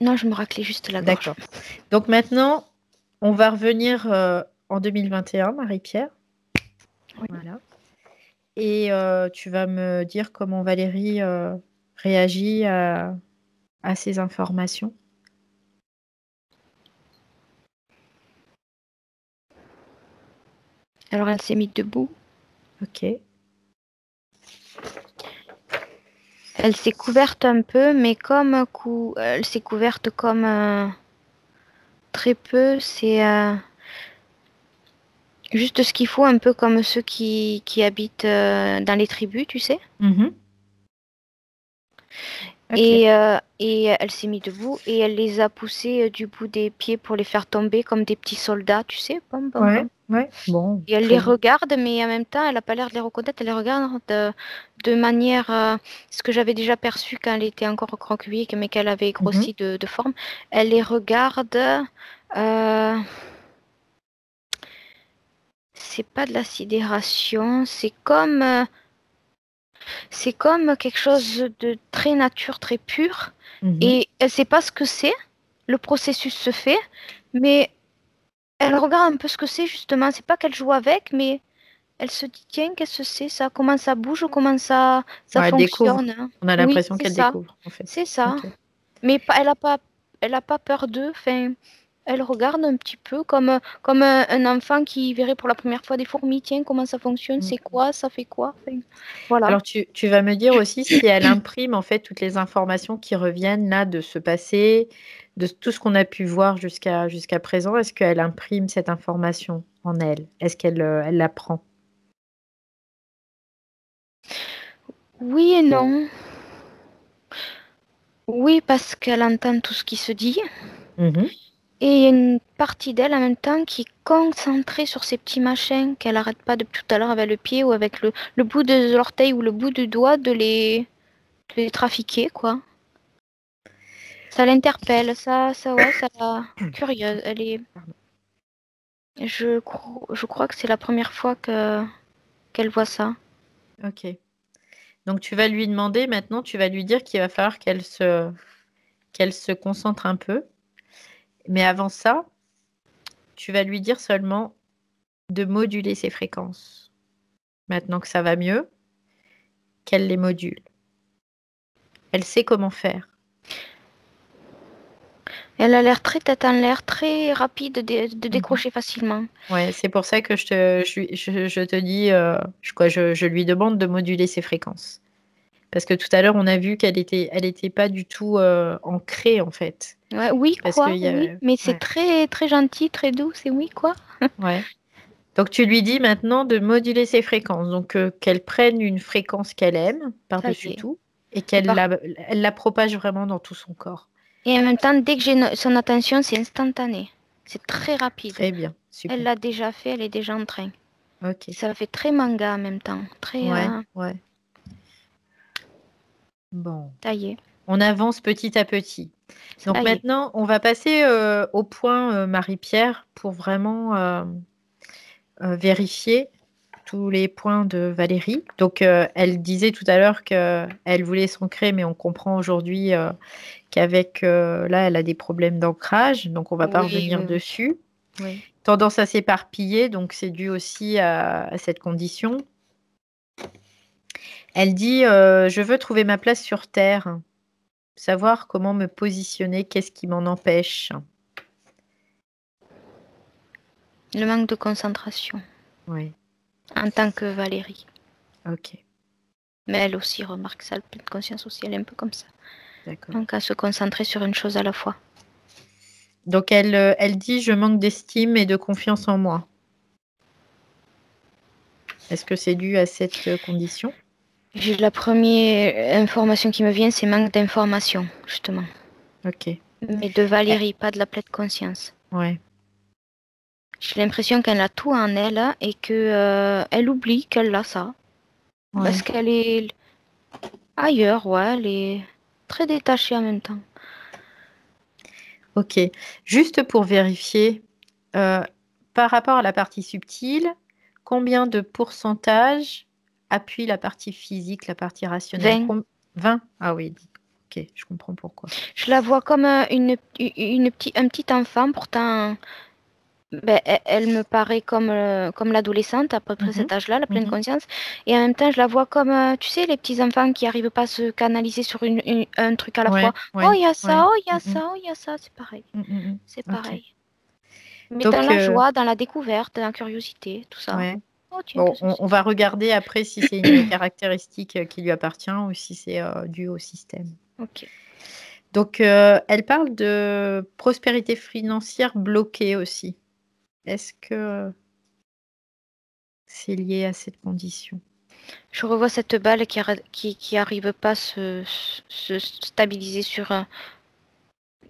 Non, je me raclais juste la gorge. d'accord. Donc maintenant, on va revenir en 2021, Marie-Pierre. Oui. Voilà. Et tu vas me dire comment Valérie réagit à ces informations. Alors elle s'est mise debout. Ok. Elle s'est couverte un peu, mais comme elle s'est couverte comme très peu. C'est juste ce qu'il faut, un peu comme ceux qui habitent dans les tribus, tu sais. Mhm. Ok. Et elle s'est mise debout et elle les a poussés du bout des pieds pour les faire tomber comme des petits soldats, tu sais. Pom, pom, Ouais, pom. ouais. Bon, Et elle très les bien. regarde, mais en même temps, elle n'a pas l'air de les reconnaître. Elle les regarde de manière, ce que j'avais déjà perçu quand elle était encore recroquevillée, mais qu'elle avait Mhm. grossi de forme. Elle les regarde. C'est pas de la sidération, c'est comme quelque chose de très nature, très pur. Mhm. Et elle sait pas ce que c'est. Le processus se fait, mais elle regarde un peu ce que c'est justement. C'est pas qu'elle joue avec, mais elle se dit tiens, qu'est-ce que c'est ça? Comment ça bouge? Comment ça Ouais, elle découvre. fonctionne, hein. On a Oui, l'impression c'est qu'elle ça. découvre, en fait. C'est ça. Ok. Mais elle a pas peur d'eux. Enfin, elle regarde un petit peu comme un enfant qui verrait pour la première fois des fourmis. Tiens, comment ça fonctionne? Mm. C'est quoi? Ça fait quoi? Enfin, voilà. Alors, tu vas me dire aussi si elle imprime, en fait, toutes les informations qui reviennent là de ce passé, de tout ce qu'on a pu voir jusqu'à présent. Est-ce qu'elle imprime cette information en elle? Est-ce qu'elle elle l'apprend? Oui et non. Oui, parce qu'elle entend tout ce qui se dit. Mhm. Et il y a une partie d'elle en même temps qui est concentrée sur ces petits machins qu'elle arrête pas depuis tout à l'heure avec le pied ou avec le bout de l'orteil ou le bout du doigt de les trafiquer, quoi. Ça l'interpelle, ouais, ça la curieuse. Elle est, Pardon. je crois que c'est la première fois qu'elle voit ça. Ok. Donc, tu vas lui demander maintenant, tu vas lui dire qu'il va falloir qu'elle se concentre un peu. Mais avant ça, tu vas lui dire seulement de moduler ses fréquences. Maintenant que ça va mieux, qu'elle les module. Elle sait comment faire. Elle a l'air très tête en l'air, très rapide de Mhm. décrocher facilement. Ouais, c'est pour ça que je te dis, je lui demande de moduler ses fréquences. Parce que tout à l'heure, on a vu elle était pas du tout ancrée, en fait. Ouais, oui, Parce qu'il quoi, y oui. a... Mais c'est Ouais, très, très gentil, très doux, c'est oui, quoi. ouais. Donc, tu lui dis maintenant de moduler ses fréquences. Donc, qu'elle prenne une fréquence qu'elle aime, Ça y par-dessus est. tout, et Et, elle la propage vraiment dans tout son corps. et en même temps, dès que j'ai son attention, c'est instantané. C'est très rapide. Très bien, Elle super. l'a déjà fait, elle est déjà en train. Ok. Ça fait très manga en même temps. Très Ouais, ouais. Bon. taillé. On avance petit à petit. Donc Ça y est. maintenant, on va passer au point Marie-Pierre pour vraiment vérifier tous les points de Valérie. Donc, elle disait tout à l'heure qu'elle voulait s'ancrer, mais on comprend aujourd'hui qu'avec là, elle a des problèmes d'ancrage, donc on ne va pas Oui, revenir oui, oui. dessus. Oui. Tendance à s'éparpiller, donc c'est dû aussi à cette condition. Elle dit je veux trouver ma place sur Terre, savoir comment me positionner, qu'est-ce qui m'en empêche. Le manque de concentration Oui, en tant que Valérie. ok, Mais elle aussi remarque ça, le plein de conscience aussi, elle est un peu comme ça. d'accord. Donc à se concentrer sur une chose à la fois. Donc elle dit je manque d'estime et de confiance en moi. Est-ce que c'est dû à cette condition? J'ai la première information qui me vient, c'est manque d'information, justement. Ok. Mais de Valérie, pas de la pleine conscience. Ouais. J'ai l'impression qu'elle a tout en elle et que elle oublie qu'elle a ça. Ouais. Parce qu'elle est ailleurs, ouais, elle est très détachée en même temps. Ok. Juste pour vérifier, par rapport à la partie subtile, combien de pourcentage appuie la partie physique, la partie rationnelle? 20. 20? Ah oui. Ok, je comprends pourquoi. Je la vois comme un petit enfant, pourtant elle me paraît comme l'adolescente, à peu près Mhm, cet âge-là, la pleine mhm. conscience. Et en même temps, je la vois comme, tu sais, les petits enfants qui n'arrivent pas à se canaliser sur un truc à la Ouais, fois. Oh, ouais, il y a ouais. ça, oh, il y a Mm, mm, ça, oh, il y a ça, c'est pareil. C'est Ok. pareil. Mais dans Donc, la joie, dans la découverte, dans la curiosité, tout ça. ouais. Oh, tiens, Bon, qu'est-ce que on c'est va ça? regarder après si c'est une caractéristique qui lui appartient ou si c'est dû au système. Ok. Donc, elle parle de prospérité financière bloquée aussi. Est-ce que c'est lié à cette condition? Je revois cette balle qui arrive pas à se stabiliser sur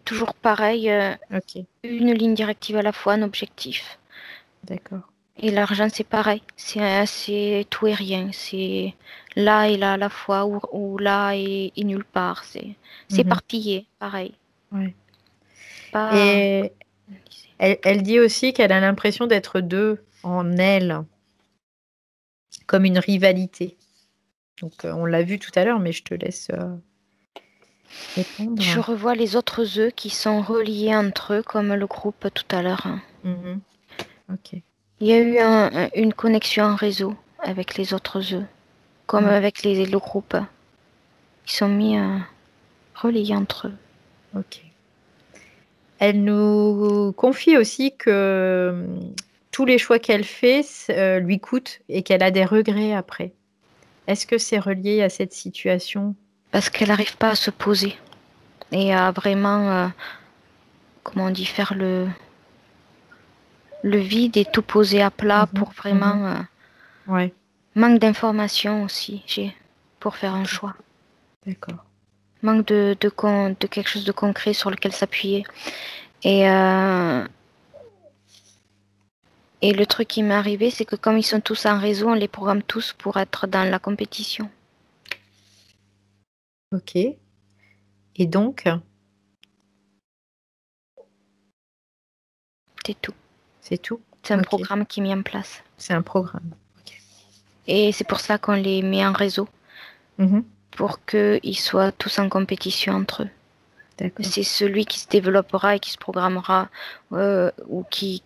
toujours pareil, Ok, une ligne directive à la fois, un objectif. d'accord. Et l'argent, c'est pareil. C'est tout et rien. C'est là et là à la fois, ou là et nulle part. C'est Mhm, éparpillé, pareil. ouais. Pas. Et elle dit aussi qu'elle a l'impression d'être deux en elle, comme une rivalité. Donc, on l'a vu tout à l'heure, mais je te laisse Je répondre. revois les autres œufs qui sont reliés entre eux, comme le groupe tout à l'heure. Mhm, ok. Il y a eu une connexion en réseau avec les autres œufs, comme Ouais, avec le groupe. Ils sont mis reliés entre eux. ok. Elle nous confie aussi que tous les choix qu'elle fait lui coûtent et qu'elle a des regrets après. Est-ce que c'est relié à cette situation? Parce qu'elle n'arrive pas à se poser et à vraiment, comment on dit, faire le vide et tout poser à plat Mhm, pour mhm. vraiment Ouais, manque d'informations aussi j'ai pour faire un ok, choix, d'accord. manque de quelque chose de concret sur lequel s'appuyer et et le truc qui m'est arrivé, c'est que comme ils sont tous en réseau, on les programme tous pour être dans la compétition. Ok. Et donc, C'est tout. c'est tout? C'est un Ok. programme qui est mis en place C'est un programme. Ok. et c'est pour ça qu'on les met en réseau, Mhm, pour qu'ils soient tous en compétition entre eux. d'accord. C'est celui qui se développera et qui se programmera, ou qui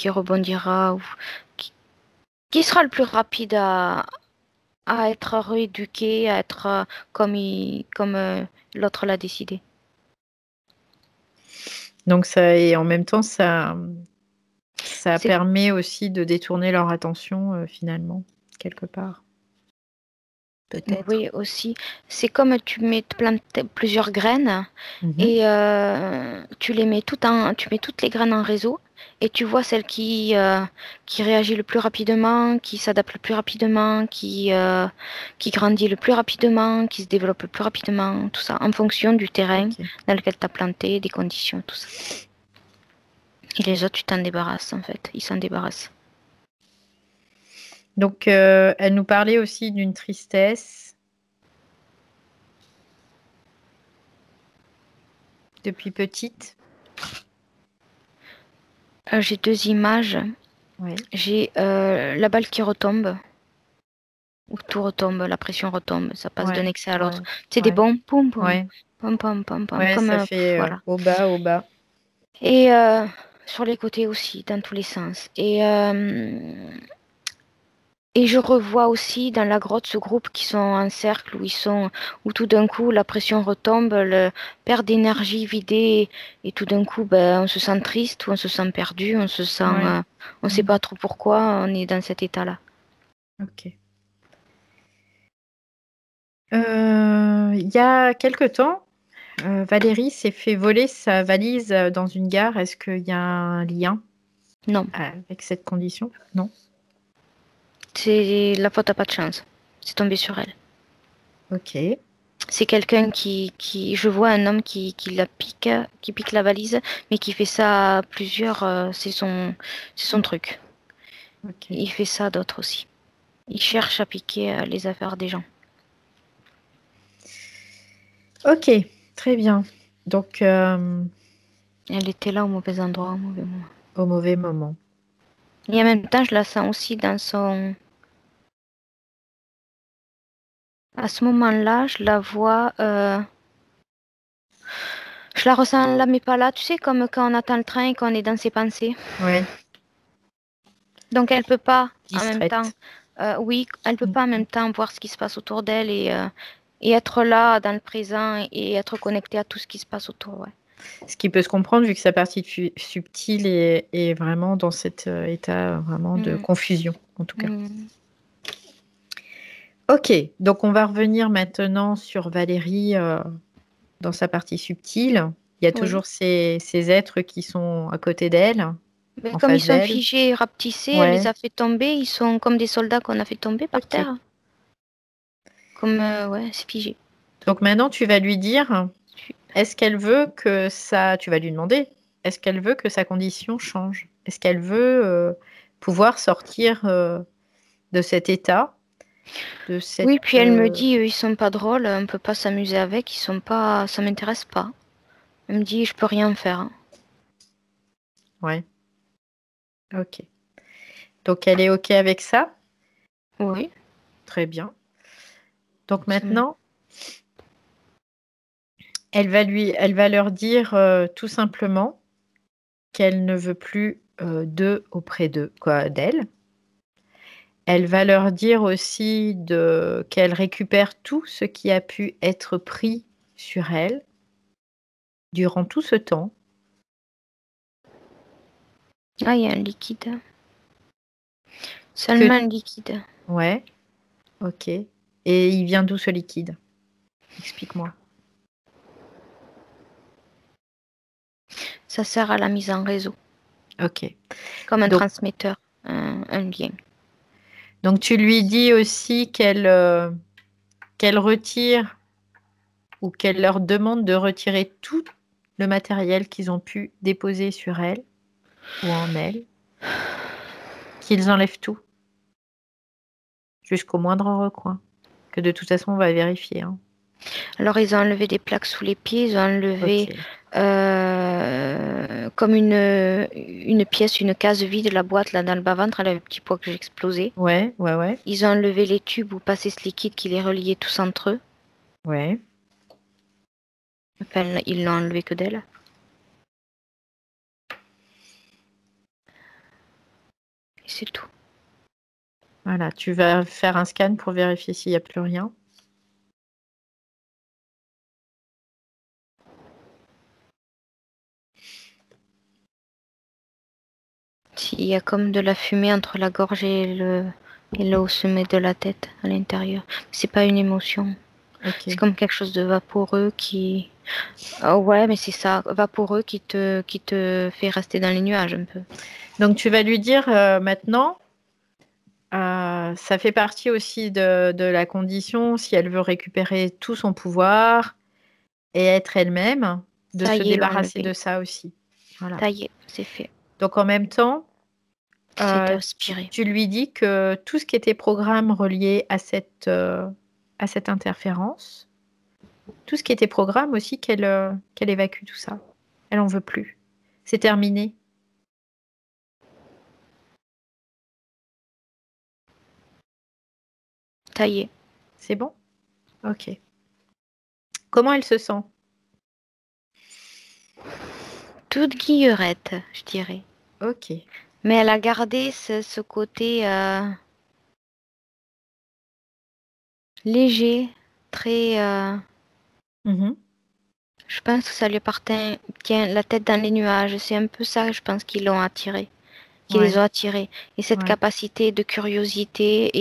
rebondira, ou qui sera le plus rapide à être rééduqué, à être comme l'autre l'a décidé. Donc ça et en même temps, ça C'est permet aussi de détourner leur attention, finalement, quelque part. Peut-être. Oui, aussi. C'est comme tu plantes plusieurs graines Mhm, et tu mets toutes les graines en réseau et tu vois celle qui réagit le plus rapidement, qui s'adapte le plus rapidement, qui grandit le plus rapidement, qui se développe le plus rapidement, tout ça, en fonction du terrain ok. dans lequel tu as planté, des conditions, tout ça. Et les autres, tu t'en débarrasses en fait, ils s'en débarrassent. Donc, elle nous parlait aussi d'une tristesse depuis petite. J'ai deux images. Ouais. J'ai la balle qui retombe. où tout retombe, la pression retombe, ça passe d'un Ouais, excès à l'autre. ouais, C'est des ouais, bons poum poum, ouais. pom pom pom pom, Ouais, comme ça fait voilà. au bas, au bas. Et sur les côtés aussi, dans tous les sens. Et je revois aussi dans la grotte ce groupe qui sont en cercle, où tout d'un coup la pression retombe, le perte d'énergie vidée, et tout d'un coup ben, on se sent triste, ou on se sent perdu, Ouais. on sait pas trop pourquoi on est dans cet état-là. Ok. Il y a quelque temps, Valérie s'est fait voler sa valise dans une gare. Est-ce qu'il y a un lien Non, avec cette condition? Non. c'est la faute à pas de chance. C'est tombé sur elle. Ok. C'est quelqu'un je vois un homme qui pique la valise, mais qui fait ça à plusieurs, c'est son truc. Ok. Il fait ça à d'autres aussi. Il cherche à piquer les affaires des gens. Ok. Très bien. Donc, Elle était là au mauvais endroit, au mauvais moment. au mauvais moment. Et en même temps, je la sens aussi dans son... À ce moment-là, je la vois... Je la ressens là, mais pas là. Tu sais, comme quand on attend le train et qu'on est dans ses pensées. Ouais. Donc, elle peut pas, en même temps... Distraite. oui, elle peut Mm. pas en même temps voir ce qui se passe autour d'elle et être là, dans le présent, et être connectée à tout ce qui se passe autour, ouais. Ce qui peut se comprendre vu que sa partie subtile est vraiment dans cet état vraiment de Mm, confusion, en tout cas. mm. Ok, donc on va revenir maintenant sur Valérie dans sa partie subtile. Il y a Oui. toujours ces êtres qui sont à côté d'elle, Mais en comme ils face sont d'elle. figés, rapetissés, elle les Ouais, a fait tomber. Ils sont comme des soldats qu'on a fait tomber par ok. terre. Comme, ouais, c'est figé. Donc maintenant, tu vas lui dire, est-ce qu'elle veut que ça... Tu vas lui demander, est-ce qu'elle veut que sa condition change? Est-ce qu'elle veut pouvoir sortir de cet état, de Oui, cette... puis elle me dit, ils sont pas drôles, on peut pas s'amuser avec, ils sont pas, ça m'intéresse pas. Elle me dit, je peux rien faire, hein. Ouais, ok. Donc elle est ok avec ça? Oui. Très bien. Donc ça me- maintenant, elle va leur dire tout simplement qu'elle ne veut plus d'eux auprès d'eux, quoi, d'elle. Elle va leur dire aussi qu'elle récupère tout ce qui a pu être pris sur elle durant tout ce temps. Ah, il y a un liquide. Que, Seulement un liquide. ouais, ok. Et il vient d'où ce liquide? Explique-moi. Ça sert à la mise en réseau, Ok. comme un Donc, transmetteur, un lien. donc tu lui dis aussi qu'elle retire ou qu'elle leur demande de retirer tout le matériel qu'ils ont pu déposer sur elle ou en elle, qu'ils enlèvent tout jusqu'au moindre recoin, que de toute façon on va vérifier, hein. Alors, ils ont enlevé des plaques sous les pieds, ils ont enlevé Ok. comme une pièce, une case vide, la boîte là dans le bas-ventre, elle a le petit poids que j'ai explosé. Ouais, ouais, ouais, Ils ont enlevé les tubes où passait ce liquide qui les reliait tous entre eux. ouais. Enfin, ils l'ont enlevé que d'elle. Et c'est tout. Voilà, tu vas faire un scan pour vérifier s'il n'y a plus rien. Il y a comme de la fumée entre la gorge et là au sommet de la tête, à l'intérieur. C'est pas une émotion. Ok. C'est comme quelque chose de vaporeux qui... Oh ouais, mais c'est ça, vaporeux qui te fait rester dans les nuages un peu. Donc tu vas lui dire maintenant, ça fait partie aussi de la condition, si elle veut récupérer tout son pouvoir et être elle-même, de Ça se y est, ils l'ont débarrasser enlevé. de ça aussi. Voilà. Ça y est, c'est fait. Donc en même temps, C'est tu, aspiré. tu lui dis que tout ce qui était programme relié à cette interférence, tout ce qui était programme aussi, qu'elle évacue tout ça. Elle en veut plus. C'est terminé. taillé. C'est bon? Ok. Comment elle se sent? Toute guillerette, je dirais. Ok. Mais elle a gardé ce côté léger, très... Mhm. je pense que ça lui appartient, tient la tête dans les nuages. C'est un peu ça, je pense, qui l'ont attiré, qui les Ouais. ont attirés. Et cette Ouais. capacité de curiosité.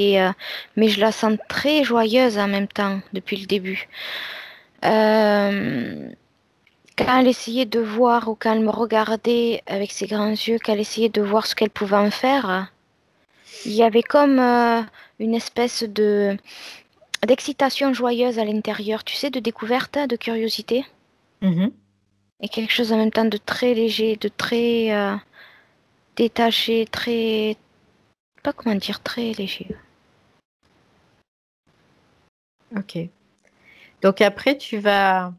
Mais je la sens très joyeuse en même temps, depuis le début. Quand elle essayait de voir ou quand elle me regardait avec ses grands yeux, qu'elle essayait de voir ce qu'elle pouvait en faire, il y avait comme une espèce de d'excitation joyeuse à l'intérieur, tu sais, de découverte, de curiosité. Mhm. Et quelque chose en même temps de très léger, de très détaché, très... pas comment dire, très léger. Ok. Donc après, tu vas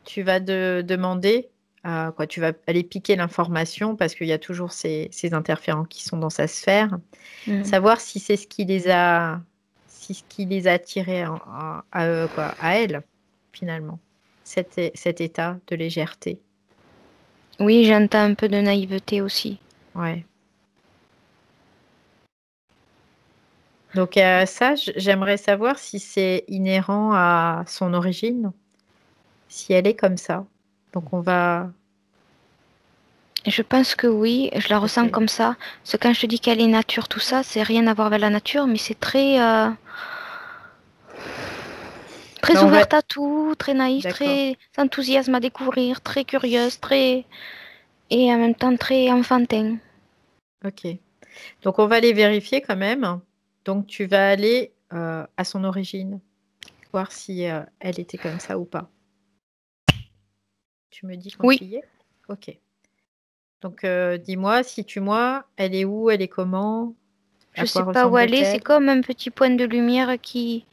demander, quoi, tu vas aller piquer l'information parce qu'il y a toujours ces interférents qui sont dans sa sphère. Mm. Savoir si c'est ce qui les a attirés à eux, quoi, à elle, finalement. Cet état de légèreté. Oui, j'entends un peu de naïveté aussi. Ouais. Donc ça, j'aimerais savoir si c'est inhérent à son origine, si elle est comme ça. Donc on va... Et je pense que oui, je la ressens Ok. comme ça. Parce que quand je te dis qu'elle est nature, tout ça, c'est rien à voir avec la nature, mais c'est très, très Ben, on va... ouverte à tout, très naïve, D'accord. très enthousiasme à découvrir, très curieuse, très... et en même temps très enfantin. Ok. Donc on va les vérifier quand même. Donc tu vas aller à son origine, voir si elle était comme ça ou pas. Tu me dis quand Oui, tu y es? Ok. Donc dis-moi, situe-moi, elle est où, elle est comment, je à quoi sais pas où aller, c'est ressemble-t-elle? comme un petit point de lumière qui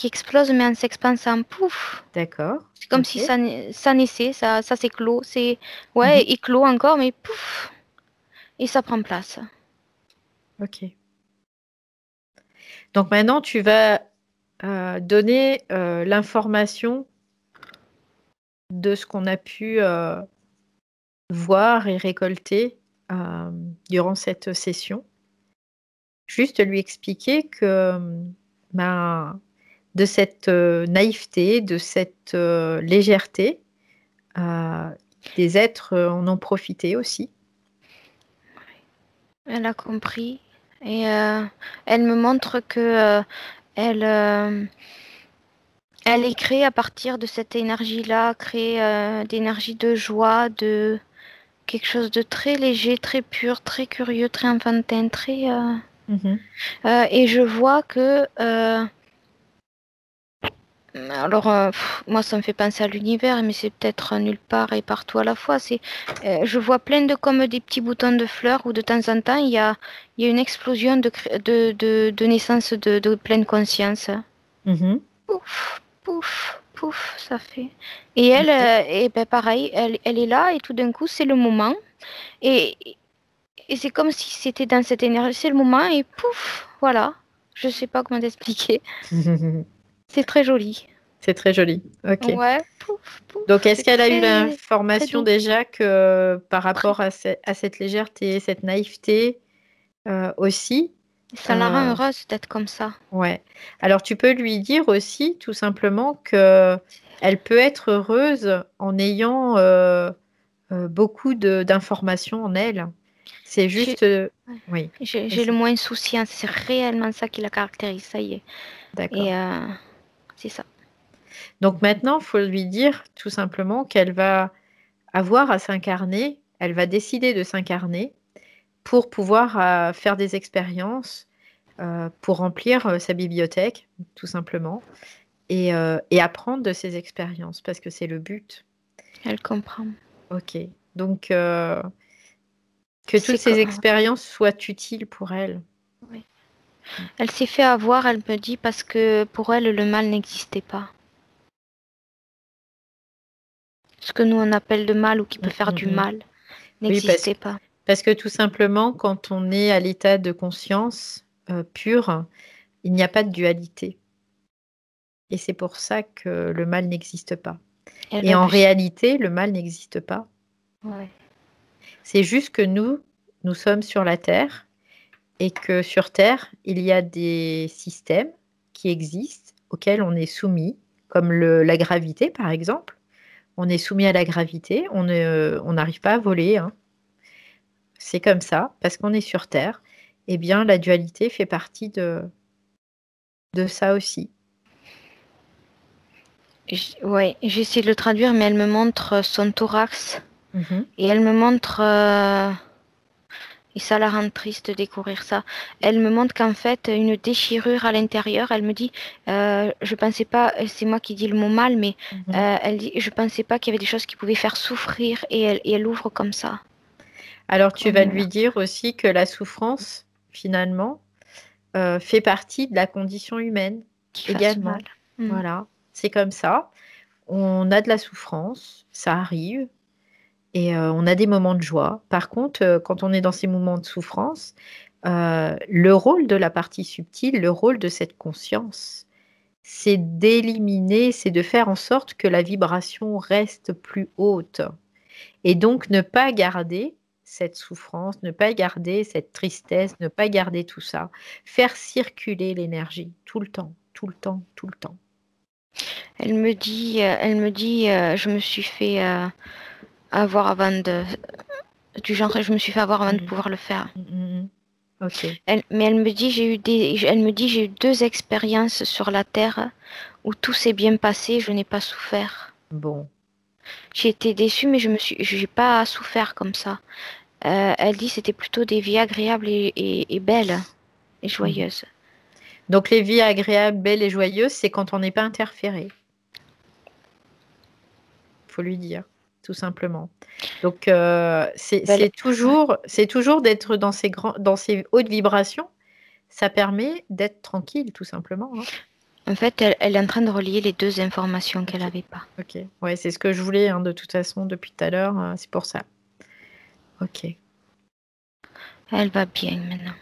explose, mais en s'expansant, pouf! D'accord. C'est comme Ok. si ça naissait, ça s'éclot, c'est... Ouais, Mhm. éclos encore, mais pouf! Et ça prend place. Ok. Donc maintenant, tu vas donner l'information de ce qu'on a pu voir et récolter durant cette session. Juste lui expliquer que ben, de cette naïveté, de cette légèreté, euh, des êtres en ont profité aussi. Elle a compris. Et elle me montre que elle, elle est créée à partir de cette énergie-là, créée d'énergie de joie, de quelque chose de très léger, très pur, très curieux, très enfantin, très... Mhm. et je vois que... alors, moi, ça me fait penser à l'univers, mais c'est peut-être nulle part et partout à la fois. Je vois plein de comme des petits boutons de fleurs où de temps en temps, il y a une explosion de naissance de pleine conscience. Mhm. Pouf, pouf, pouf, ça fait. Et elle, Ok. et ben pareil, elle est là et tout d'un coup, c'est le moment. Et, et c'est comme si c'était dans cette énergie, c'est le moment et pouf, voilà. Je sais pas comment t'expliquer. C'est très joli. C'est très joli. Ok. Ouais, pouf, Donc, pouf, est-ce c'est qu'elle a eu très, très l'information doux. déjà que par Très... rapport à cette légèreté, cette naïveté aussi, Ça la rend euh, heureuse d'être comme ça. ouais. Alors, tu peux lui dire aussi tout simplement que elle peut être heureuse en ayant beaucoup d'informations en elle. C'est J'ai juste, ouais. oui, J'ai le vas-y, moins insouciance, c'est réellement ça qui la caractérise, ça y est. d'accord. Et c'est ça. Donc maintenant, il faut lui dire tout simplement qu'elle va avoir à s'incarner, elle va décider de s'incarner pour pouvoir faire des expériences, pour remplir sa bibliothèque, tout simplement, et apprendre de ces expériences, parce que c'est le but. Elle comprend. Ok. Donc, que toutes C'est ces comme... expériences soient utiles pour elle. Oui. Elle s'est fait avoir, elle me dit, parce que pour elle, le mal n'existait pas. Ce que nous on appelle le mal ou qui peut Mm, faire mm, du mm. mal Oui, n'existait pas. parce que tout simplement, quand on est à l'état de conscience pure, Il n'y a pas de dualité. Et c'est pour ça que le mal n'existe pas. Elle Et va en plus. réalité, le mal n'existe pas. Ouais. C'est juste que nous sommes sur la Terre et que sur Terre, il y a des systèmes qui existent, auxquels on est soumis, comme la gravité, par exemple. On est soumis à la gravité, on n'arrive pas à voler, hein. C'est comme ça, parce qu'on est sur Terre. Eh bien, la dualité fait partie de ça aussi. Ouais, j'essaie de le traduire, mais elle me montre son thorax Mhm. et elle me montre, et ça la rend triste de découvrir ça. Elle me montre qu'en fait, une déchirure à l'intérieur, elle me dit, je pensais pas, c'est moi qui dis le mot mal, mais Mhm. elle dit, je pensais pas qu'il y avait des choses qui pouvaient faire souffrir et elle ouvre comme ça. Alors, tu Comme vas une lui meurtre dire aussi que la souffrance, finalement, fait partie de la condition humaine qui fasse mal. également. Voilà, c'est comme ça. On a de la souffrance, ça arrive, et on a des moments de joie. Par contre, quand on est dans ces moments de souffrance, le rôle de la partie subtile, le rôle de cette conscience, c'est d'éliminer, c'est de faire en sorte que la vibration reste plus haute. Et donc ne pas garder cette souffrance, ne pas garder cette tristesse, ne pas garder tout ça. Faire circuler l'énergie tout le temps, tout le temps, tout le temps. Je me suis fait avoir avant de, du genre, je me suis fait avoir avant de Mm. pouvoir le faire. Ok, Mais elle me dit, elle me dit, j'ai eu 2 expériences sur la Terre où tout s'est bien passé, je n'ai pas souffert. bon. J'ai été déçue, mais j'ai pas souffert comme ça. Elle dit, c'était plutôt des vies agréables et belles et Mhm. joyeuses. Donc les vies agréables, belles et joyeuses, c'est quand on n'est pas interféré. Faut lui dire, tout simplement. Donc Belle- c'est toujours d'être dans ces hautes vibrations. Ça permet d'être tranquille, tout simplement, hein. En fait, elle est en train de relier les 2 informations qu'elle Ok, n'avait pas. ok. Ouais, c'est ce que je voulais, hein, de toute façon, depuis tout à l'heure. C'est pour ça. Ok, Elle va bien maintenant.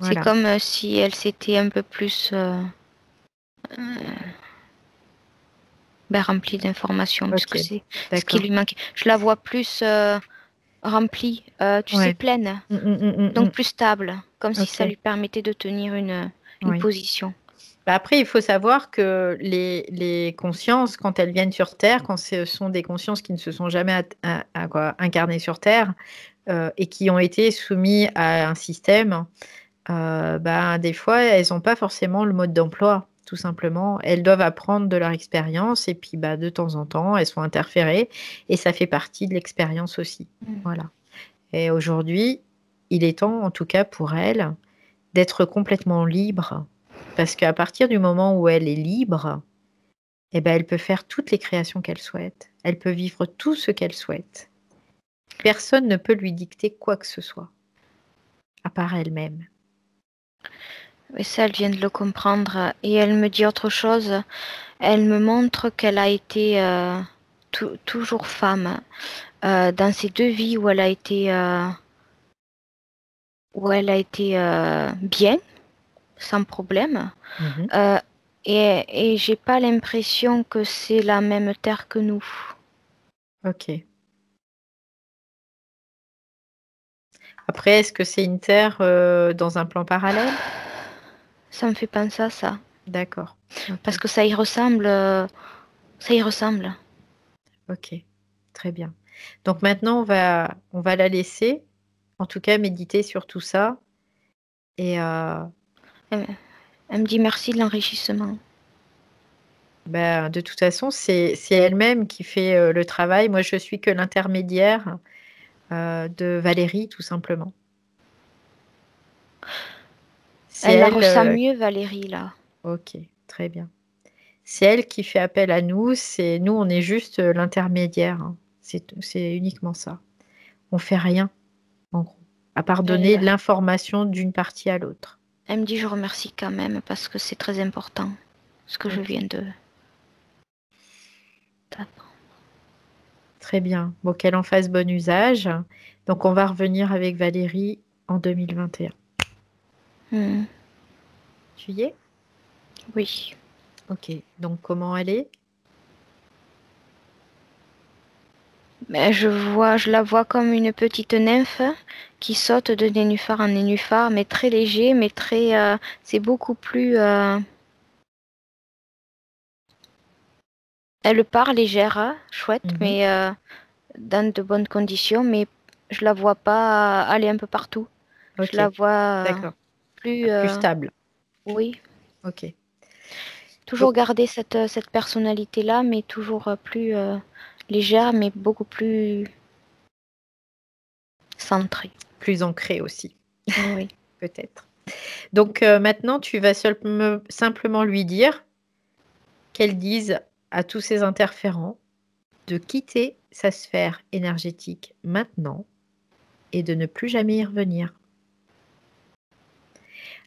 C'est voilà. comme si elle s'était un peu plus remplie d'informations, parce Ok, que c'est ce qui d'accord. lui manquait. Je la vois plus remplie, tu sais, Ouais. pleine, Mm, mm, mm, mm, donc mm. plus stable, comme si ça Ok, lui permettait de tenir une oui. position. Bah, après, il faut savoir que les consciences, quand elles viennent sur Terre, quand ce sont des consciences qui ne se sont jamais incarnées sur Terre, et qui ont été soumises à un système, bah, des fois, elles n'ont pas forcément le mode d'emploi, tout simplement. Elles doivent apprendre de leur expérience et puis bah, de temps en temps, elles sont interférées et ça fait partie de l'expérience aussi. Voilà. Et aujourd'hui, il est temps, en tout cas pour elles, d'être complètement libre parce qu'à partir du moment où elle est libre, eh ben, elle peut faire toutes les créations qu'elle souhaite. Elle peut vivre tout ce qu'elle souhaite. Personne ne peut lui dicter quoi que ce soit, à part elle-même. Et ça, elle vient de le comprendre. Et elle me dit autre chose. Elle me montre qu'elle a été toujours femme. Dans ces 2 vies où elle a été bien, sans problème. Mhm. Euh, et j'ai pas l'impression que c'est la même terre que nous. Ok. Après, est-ce que c'est une Terre dans un plan parallèle? Ça me fait penser à ça. D'accord. Ok. Parce que ça y ressemble. Ça y ressemble. Ok. Très bien. Donc maintenant, on va la laisser, en tout cas, méditer sur tout ça. Et Elle, elle me dit merci de l'enrichissement. ben, de toute façon, c'est elle-même qui fait le travail. Moi, je suis que l'intermédiaire de Valérie, tout simplement. C'est Elle la elle. ressent mieux, Valérie, là. Ok. Très bien. C'est elle qui fait appel à nous. C'est nous, on est juste l'intermédiaire, hein. C'est uniquement ça. On fait rien, en gros, à part donner Elle, l'information d'une partie à l'autre. elle me dit je remercie quand même parce que c'est très important ce que je Ok, viens de t'apprendre. très bien. Bon, qu'elle en fasse bon usage. Donc, on va revenir avec Valérie en 2021. Hmm. Tu y es? Oui. Ok. Donc, comment elle est? Ben, je la vois comme une petite nymphe qui saute de nénuphar en nénuphar, mais très léger, mais très, c'est beaucoup plus. Elle part légère, chouette, Mhm. mais dans de bonnes conditions, mais je la vois pas aller un peu partout. Je Ok. la vois D'accord. plus, Plus stable. oui, Ok. toujours Donc, garder cette personnalité-là, mais toujours plus légère, mais beaucoup plus centrée. plus ancré aussi, Oui. peut-être. Donc, maintenant, tu vas simplement lui dire qu'elle dise à tous ses interférents de quitter sa sphère énergétique maintenant et de ne plus jamais y revenir.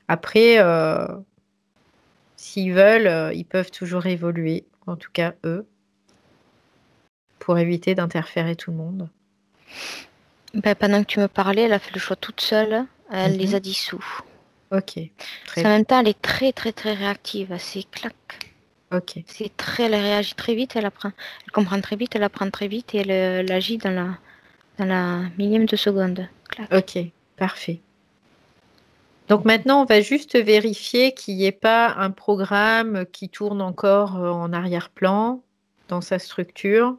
Après, s'ils veulent, ils peuvent toujours évoluer, en tout cas eux, pour éviter d'interférer tout le monde. Ben, pendant que tu me parlais, elle a fait le choix toute seule. Elle les Mhm. a dissous. Ok, très En bien. même temps, elle est très très très réactive. C'est clac. Ok, C'est très, elle réagit très vite. Elle comprend très vite. Elle apprend très vite et elle agit dans la millième de seconde. Clac. ok, parfait. Donc maintenant, on va juste vérifier qu'il n'y ait pas un programme qui tourne encore en arrière-plan dans sa structure,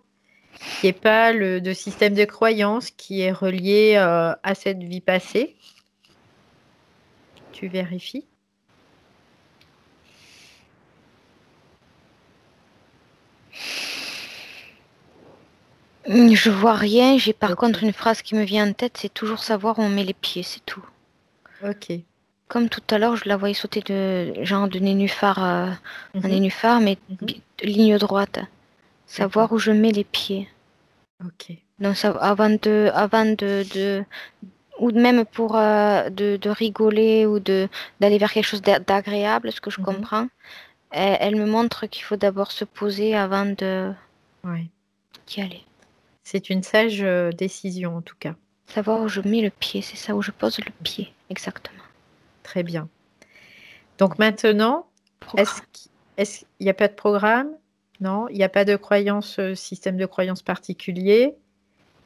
qu'il n'y ait pas de système de croyance qui est relié à cette vie passée. Tu vérifies? Je vois rien. J'ai par contre Ok, une phrase qui me vient en tête. C'est toujours savoir où on met les pieds. C'est tout. ok. Comme tout à l'heure, je la voyais sauter de genre de nénuphar en Mhm, nénuphar, mais mhm. ligne droite. D'accord, Savoir où je mets les pieds. ok. Donc ça, ou même pour de rigoler ou d'aller vers quelque chose d'agréable, ce que je Mhm, comprends. Elle me montre qu'il faut d'abord se poser avant ouais. d'y aller. C'est une sage décision en tout cas. Savoir où je mets le pied, c'est ça, où je pose le pied, exactement. Très bien. Donc maintenant, est-ce Programme. qu'il n'y a pas de programme? Non, il n'y a pas de croyance, système de croyance particulier.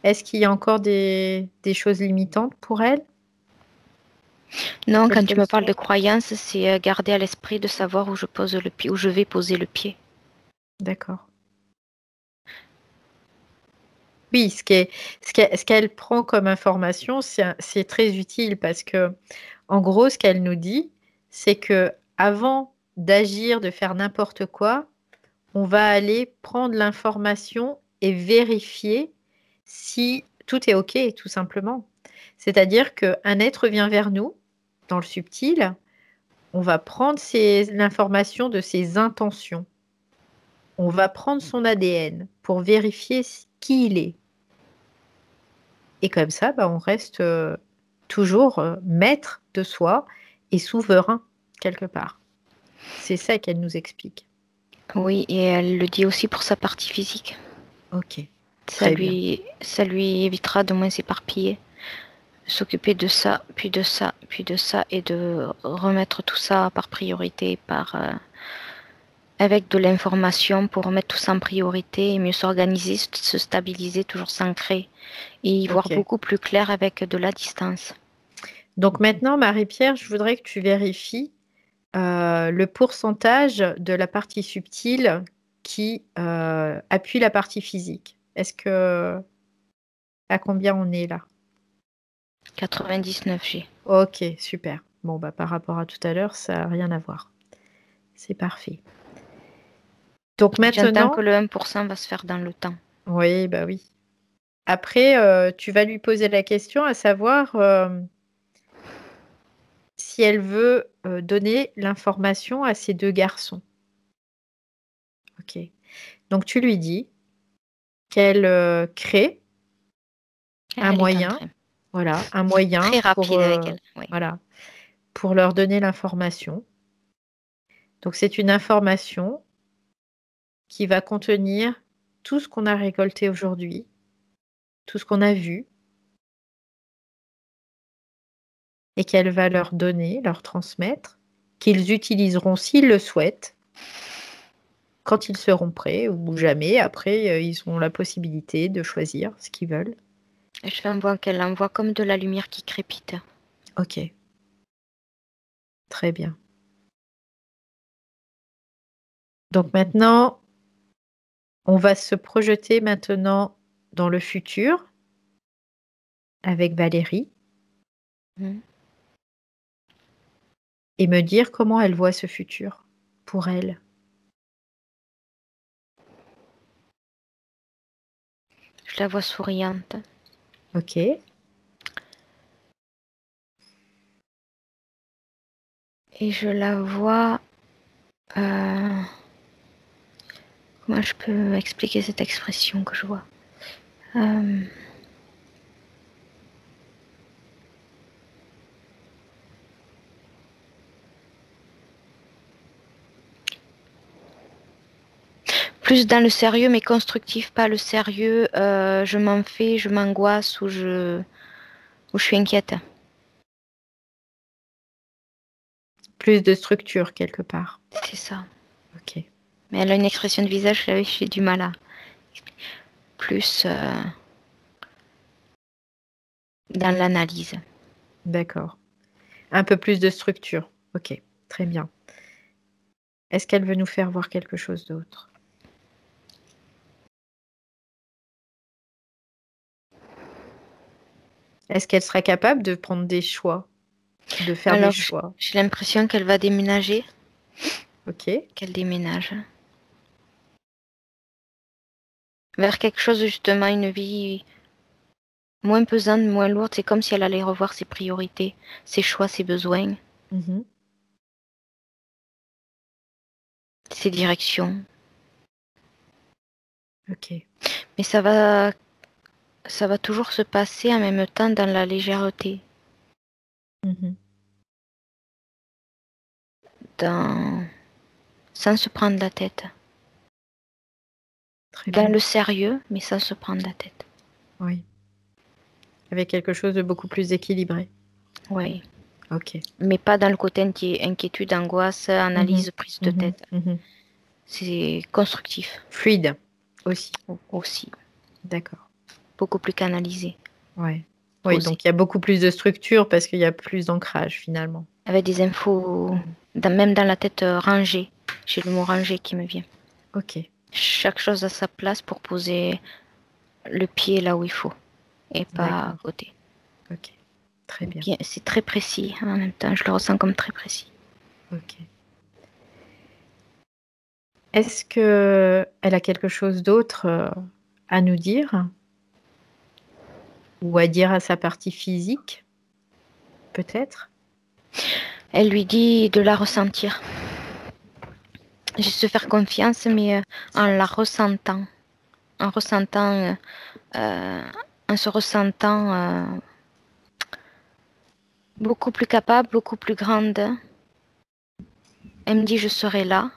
Est-ce qu'il y a encore des choses limitantes pour elle? Non, Quelles quand tu qu'elles me parles de soient? croyance, c'est garder à l'esprit de savoir où je pose le pied, où je vais poser le pied. D'accord. Oui, ce qu'elle prend comme information, c'est très utile parce que, en gros, ce qu'elle nous dit, c'est que avant d'agir, de faire n'importe quoi, on va aller prendre l'information et vérifier si tout est OK, tout simplement. C'est-à-dire qu'un être vient vers nous, dans le subtil, on va prendre l'information de ses intentions. On va prendre son ADN pour vérifier qui il est. Et comme ça, bah, on reste toujours maître de soi et souverain quelque part. C'est ça qu'elle nous explique. Oui, et elle le dit aussi pour sa partie physique. Ok, très bien. Ça lui évitera de moins s'éparpiller, s'occuper de ça, puis de ça, puis de ça, et de remettre tout ça par priorité, avec de l'information pour remettre tout ça en priorité et mieux s'organiser, se stabiliser, toujours s'ancrer et y voir Ok. beaucoup plus clair avec de la distance. Donc maintenant, Marie-Pierre, je voudrais que tu vérifies le pourcentage de la partie subtile qui appuie la partie physique. Est-ce que à combien on est là? 99 G. Ok, super. Bon, bah, par rapport à tout à l'heure, ça n'a rien à voir. C'est parfait. Donc J'entends que maintenant, le 1% va se faire dans le temps. oui, bah oui. Après, tu vas lui poser la question à savoir si elle veut donner l'information à ces deux garçons. Ok. Donc tu lui dis qu'elle crée un Elle est en moyen, train. voilà, un moyen Très rapide avec elle. Oui. voilà, pour leur donner l'information. Donc c'est une information qui va contenir tout ce qu'on a récolté aujourd'hui, tout ce qu'on a vu, et qu'elle va leur donner, leur transmettre, qu'ils utiliseront s'ils le souhaitent Quand ils seront prêts ou jamais, après, ils ont la possibilité de choisir ce qu'ils veulent. Je fais un voit qu'elle envoie comme de la lumière qui crépite. OK. Très bien. Donc maintenant, on va se projeter maintenant dans le futur avec Valérie Mmh. et me dire comment elle voit ce futur pour elle. Je la vois souriante. OK. Et je la vois, comment je peux expliquer cette expression que je vois? Hem Plus dans le sérieux, mais constructif, pas le sérieux, je m'en fais, je m'angoisse ou je suis inquiète. Plus de structure quelque part. C'est ça. OK. Mais elle a une expression de visage, j'ai du mal à plus, dans l'analyse. D'accord. Un peu plus de structure. OK, très bien. Est-ce qu'elle veut nous faire voir quelque chose d'autre? Est-ce qu'elle sera capable de prendre des choix? De faire des Alors choix? j'ai l'impression qu'elle va déménager, OK. qu'elle déménage. Vers quelque chose justement, une vie moins pesante, moins lourde. C'est comme si elle allait revoir ses priorités, ses choix, ses besoins, Mmh. ses directions. OK. Mais ça va toujours se passer en même temps dans la légèreté, Mmh. dans sans se prendre la tête. Très Dans bien. le sérieux, mais sans se prendre la tête. Oui. Avec quelque chose de beaucoup plus équilibré. Oui. OK. Mais pas dans le côté inquiétude, angoisse, Mmh. analyse, prise de Mmh. tête. Mmh. C'est constructif Fluide aussi. aussi. D'accord. Beaucoup plus canalisé, Ouais. Oui, posé. donc il y a beaucoup plus de structure parce qu'il y a plus d'ancrage finalement. Avec des infos, même dans la tête rangée. J'ai le mot rangé qui me vient. OK. Chaque chose à sa place pour poser le pied là où il faut et pas à D'accord. côté. OK. Très bien. Bien, c'est très précis en même temps. Je le ressens comme très précis. OK. Est-ce qu'elle a quelque chose d'autre, à nous dire? Ou à dire à sa partie physique, peut-être? Elle lui dit de la ressentir. Juste se faire confiance, mais en la ressentant. En ressentant, euh, en se ressentant beaucoup plus capable, beaucoup plus grande. Elle me dit je serai là,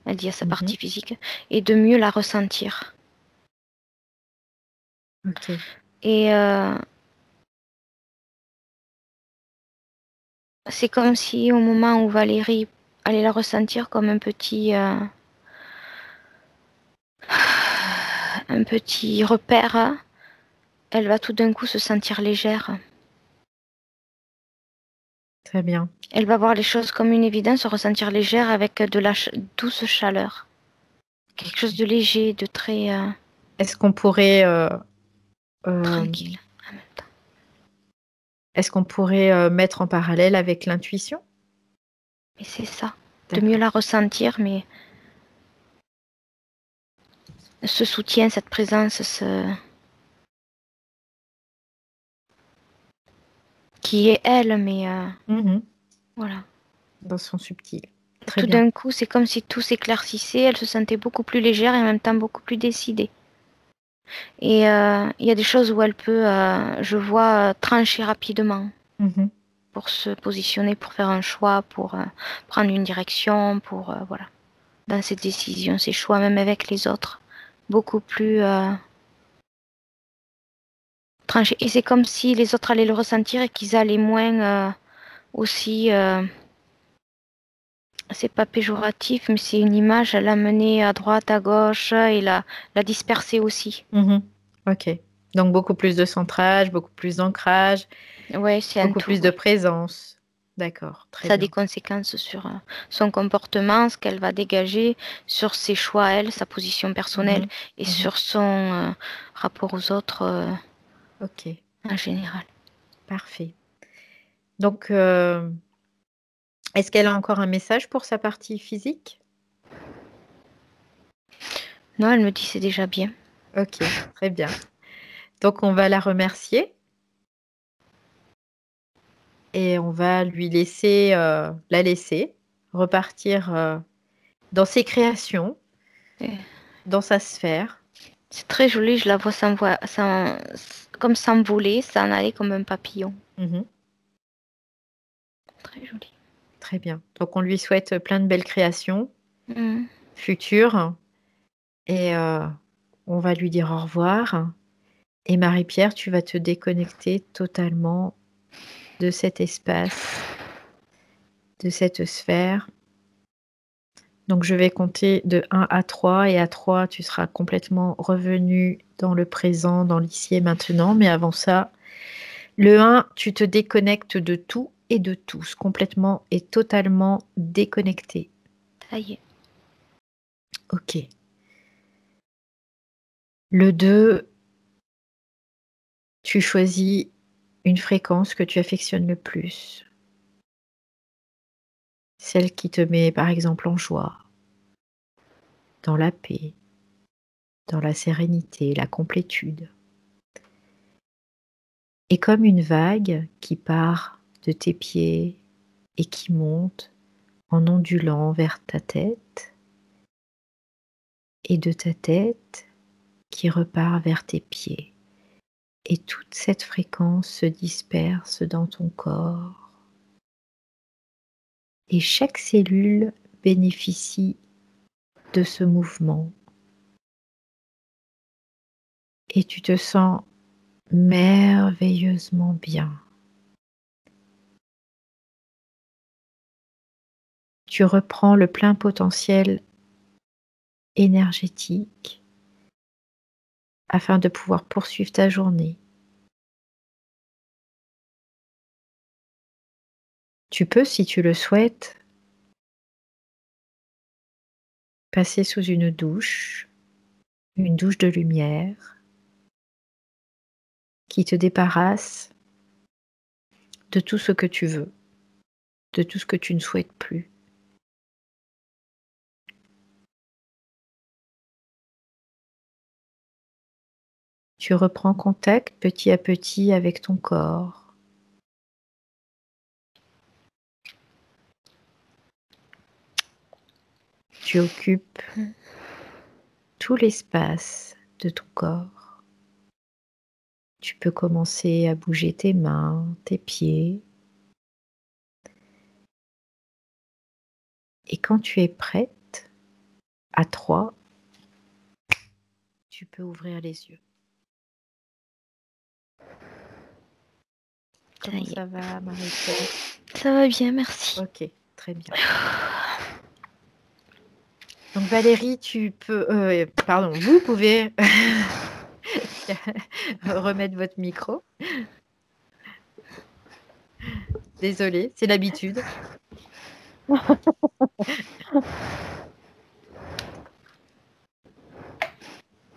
elle dit à sa Mmh. partie physique, et de mieux la ressentir. OK. Et c'est comme si au moment où Valérie allait la ressentir comme un petit repère, elle va tout d'un coup se sentir légère. Très bien. Elle va voir les choses comme une évidence, se ressentir légère avec de la douce chaleur. Quelque chose de léger, de très Est-ce qu'on pourrait, tranquille en même temps. mettre en parallèle avec l'intuition? Et c'est ça, de mieux D'accord. la ressentir, mais ce soutien, cette présence, qui est elle, mais Mmh. voilà. Dans son subtil. Très Tout bien. d'un coup, c'est comme si tout s'éclaircissait, elle se sentait beaucoup plus légère et en même temps beaucoup plus décidée. Et il y a des choses où elle peut, je vois, trancher rapidement Mmh. pour se positionner, pour faire un choix, pour prendre une direction, pour, voilà, dans ses décisions, ses choix, même avec les autres, beaucoup plus tranchés. Et c'est comme si les autres allaient le ressentir et qu'ils allaient moins aussi c'est pas péjoratif, mais c'est une image, elle l'a menée à droite, à gauche, et l'a dispersée aussi. Ok. Donc beaucoup plus de centrage, beaucoup plus d'ancrage, Ouais, c'est un beaucoup tout, plus de ouais. présence. D'accord, très Ça a des bien. conséquences sur son comportement, ce qu'elle va dégager, sur ses choix, elle, sa position personnelle, Mhm, et mhm. sur son rapport aux autres Ok, en général. parfait. Donc, est-ce qu'elle a encore un message pour sa partie physique? Non, elle me dit c'est déjà bien. Ok, très bien. Donc, on va la remercier et on va lui laisser, la laisser repartir dans ses créations, Et dans sa sphère. c'est très joli, je la vois comme s'envoler, s'en aller comme un papillon. Mhm, Très joli. très bien. Donc, on lui souhaite plein de belles créations Mm. futures et on va lui dire au revoir. Et Marie-Pierre, tu vas te déconnecter totalement de cet espace, de cette sphère. Donc je vais compter de 1 à 3 et à 3, tu seras complètement revenu dans le présent, dans l'ici et maintenant. Mais avant ça, le 1, tu te déconnectes de tout et de tous, complètement et totalement déconnecté. Ça y est. Ok. Le 2, tu choisis une fréquence que tu affectionnes le plus. Celle qui te met par exemple en joie, dans la paix, dans la sérénité, la complétude. Et comme une vague qui part de tes pieds et qui monte en ondulant vers ta tête, et de ta tête qui repart vers tes pieds. Et toute cette fréquence se disperse dans ton corps. Et chaque cellule bénéficie de ce mouvement. Et tu te sens merveilleusement bien. Tu reprends le plein potentiel énergétique afin de pouvoir poursuivre ta journée. Tu peux, si tu le souhaites, passer sous une douche de lumière qui te débarrasse de tout ce que tu veux, de tout ce que tu ne souhaites plus. Tu reprends contact petit à petit avec ton corps. Tu occupes tout l'espace de ton corps. Tu peux commencer à bouger tes mains, tes pieds. Et quand tu es prête, à 3, tu peux ouvrir les yeux. Comment ça va, Marie-Pierre? Ça va bien, merci. Ok, très bien. Donc Valérie, vous pouvez remettre votre micro. Désolée, c'est l'habitude.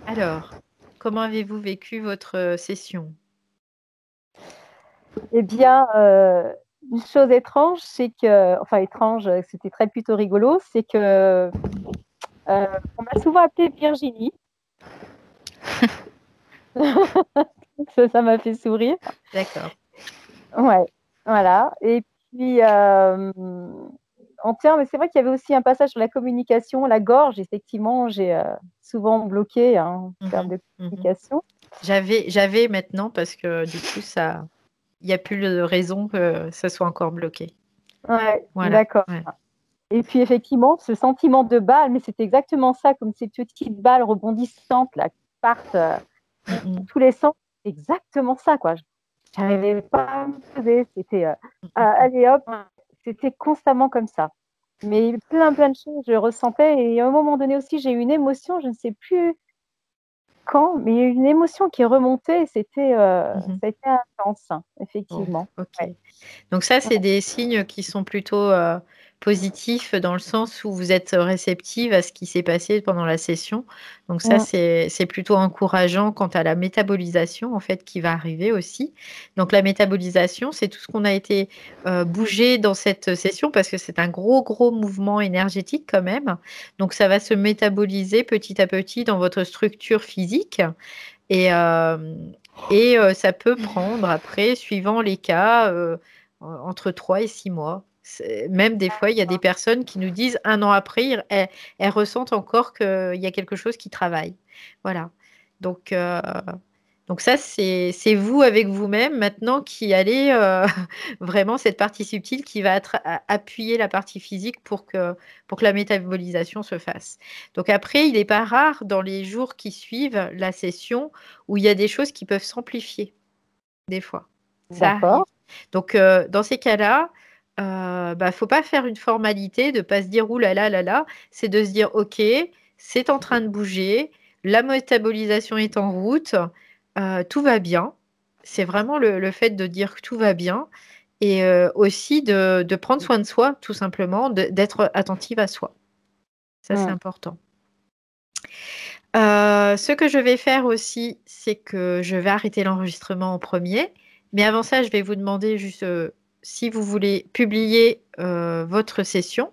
Alors, comment avez-vous vécu votre session? Eh bien, une chose étrange, c'est que, enfin étrange, c'était très plutôt rigolo, c'est que on m'a souvent appelée Virginie. Ça m'a fait sourire. D'accord. Ouais, voilà. Et puis, mais c'est vrai qu'il y avait aussi un passage sur la communication, la gorge. Effectivement, j'ai souvent bloqué en termes de communication. J'avais maintenant parce que du coup, il n'y a plus de raison que ça soit encore bloqué. Ouais, Voilà. d'accord. Ouais. Et puis effectivement, ce sentiment de balle, mais c'est exactement ça, comme ces petites balles rebondissantes là, qui partent dans tous les sens. C'est exactement ça, quoi. Je n'arrivais pas à me poser. C'était allez hop, c'était constamment comme ça. Mais plein de choses, je ressentais. Et à un moment donné aussi, j'ai eu une émotion, je ne sais plus quand, mais il y a eu une émotion qui est remontée. Et Mmh. ça a été intense, Bon, effectivement. OK. Ouais, Donc ça, ouais. c'est des signes qui sont plutôt, positifs dans le sens où vous êtes réceptive à ce qui s'est passé pendant la session. Donc ça, Mm. c'est plutôt encourageant quant à la métabolisation, en fait, qui va arriver aussi. Donc la métabolisation, c'est tout ce qu'on a été, bougé dans cette session parce que c'est un gros, gros mouvement énergétique quand même. Donc ça va se métaboliser petit à petit dans votre structure physique et ça peut prendre après, suivant les cas, entre 3 et 6 mois. Même des fois, il y a des personnes qui nous disent 1 an après, elles ressentent encore qu'il y a quelque chose qui travaille. Voilà. Donc, ça, c'est vous avec vous-même maintenant qui allez vraiment cette partie subtile qui va appuyer la partie physique pour que la métabolisation se fasse. Donc après, il n'est pas rare dans les jours qui suivent la session où il y a des choses qui peuvent s'amplifier des fois. Ça arrive. D'accord. Donc dans ces cas-là, faut pas faire une formalité de pas se dire ouh là là là là, c'est de se dire ok, c'est en train de bouger, la métabolisation est en route, tout va bien. C'est vraiment le fait de dire que tout va bien et aussi de prendre soin de soi, tout simplement, d'être attentive à soi. Ça, c'est Mm. important. Ce que je vais faire aussi, c'est que je vais arrêter l'enregistrement en premier. Mais avant ça, je vais vous demander juste si vous voulez publier votre session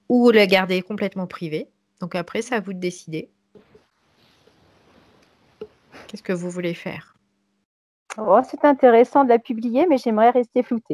ou la garder complètement privée. Donc après, c'est à vous de décider. Qu'est-ce que vous voulez faire? Oh, c'est intéressant de la publier, mais j'aimerais rester floutée.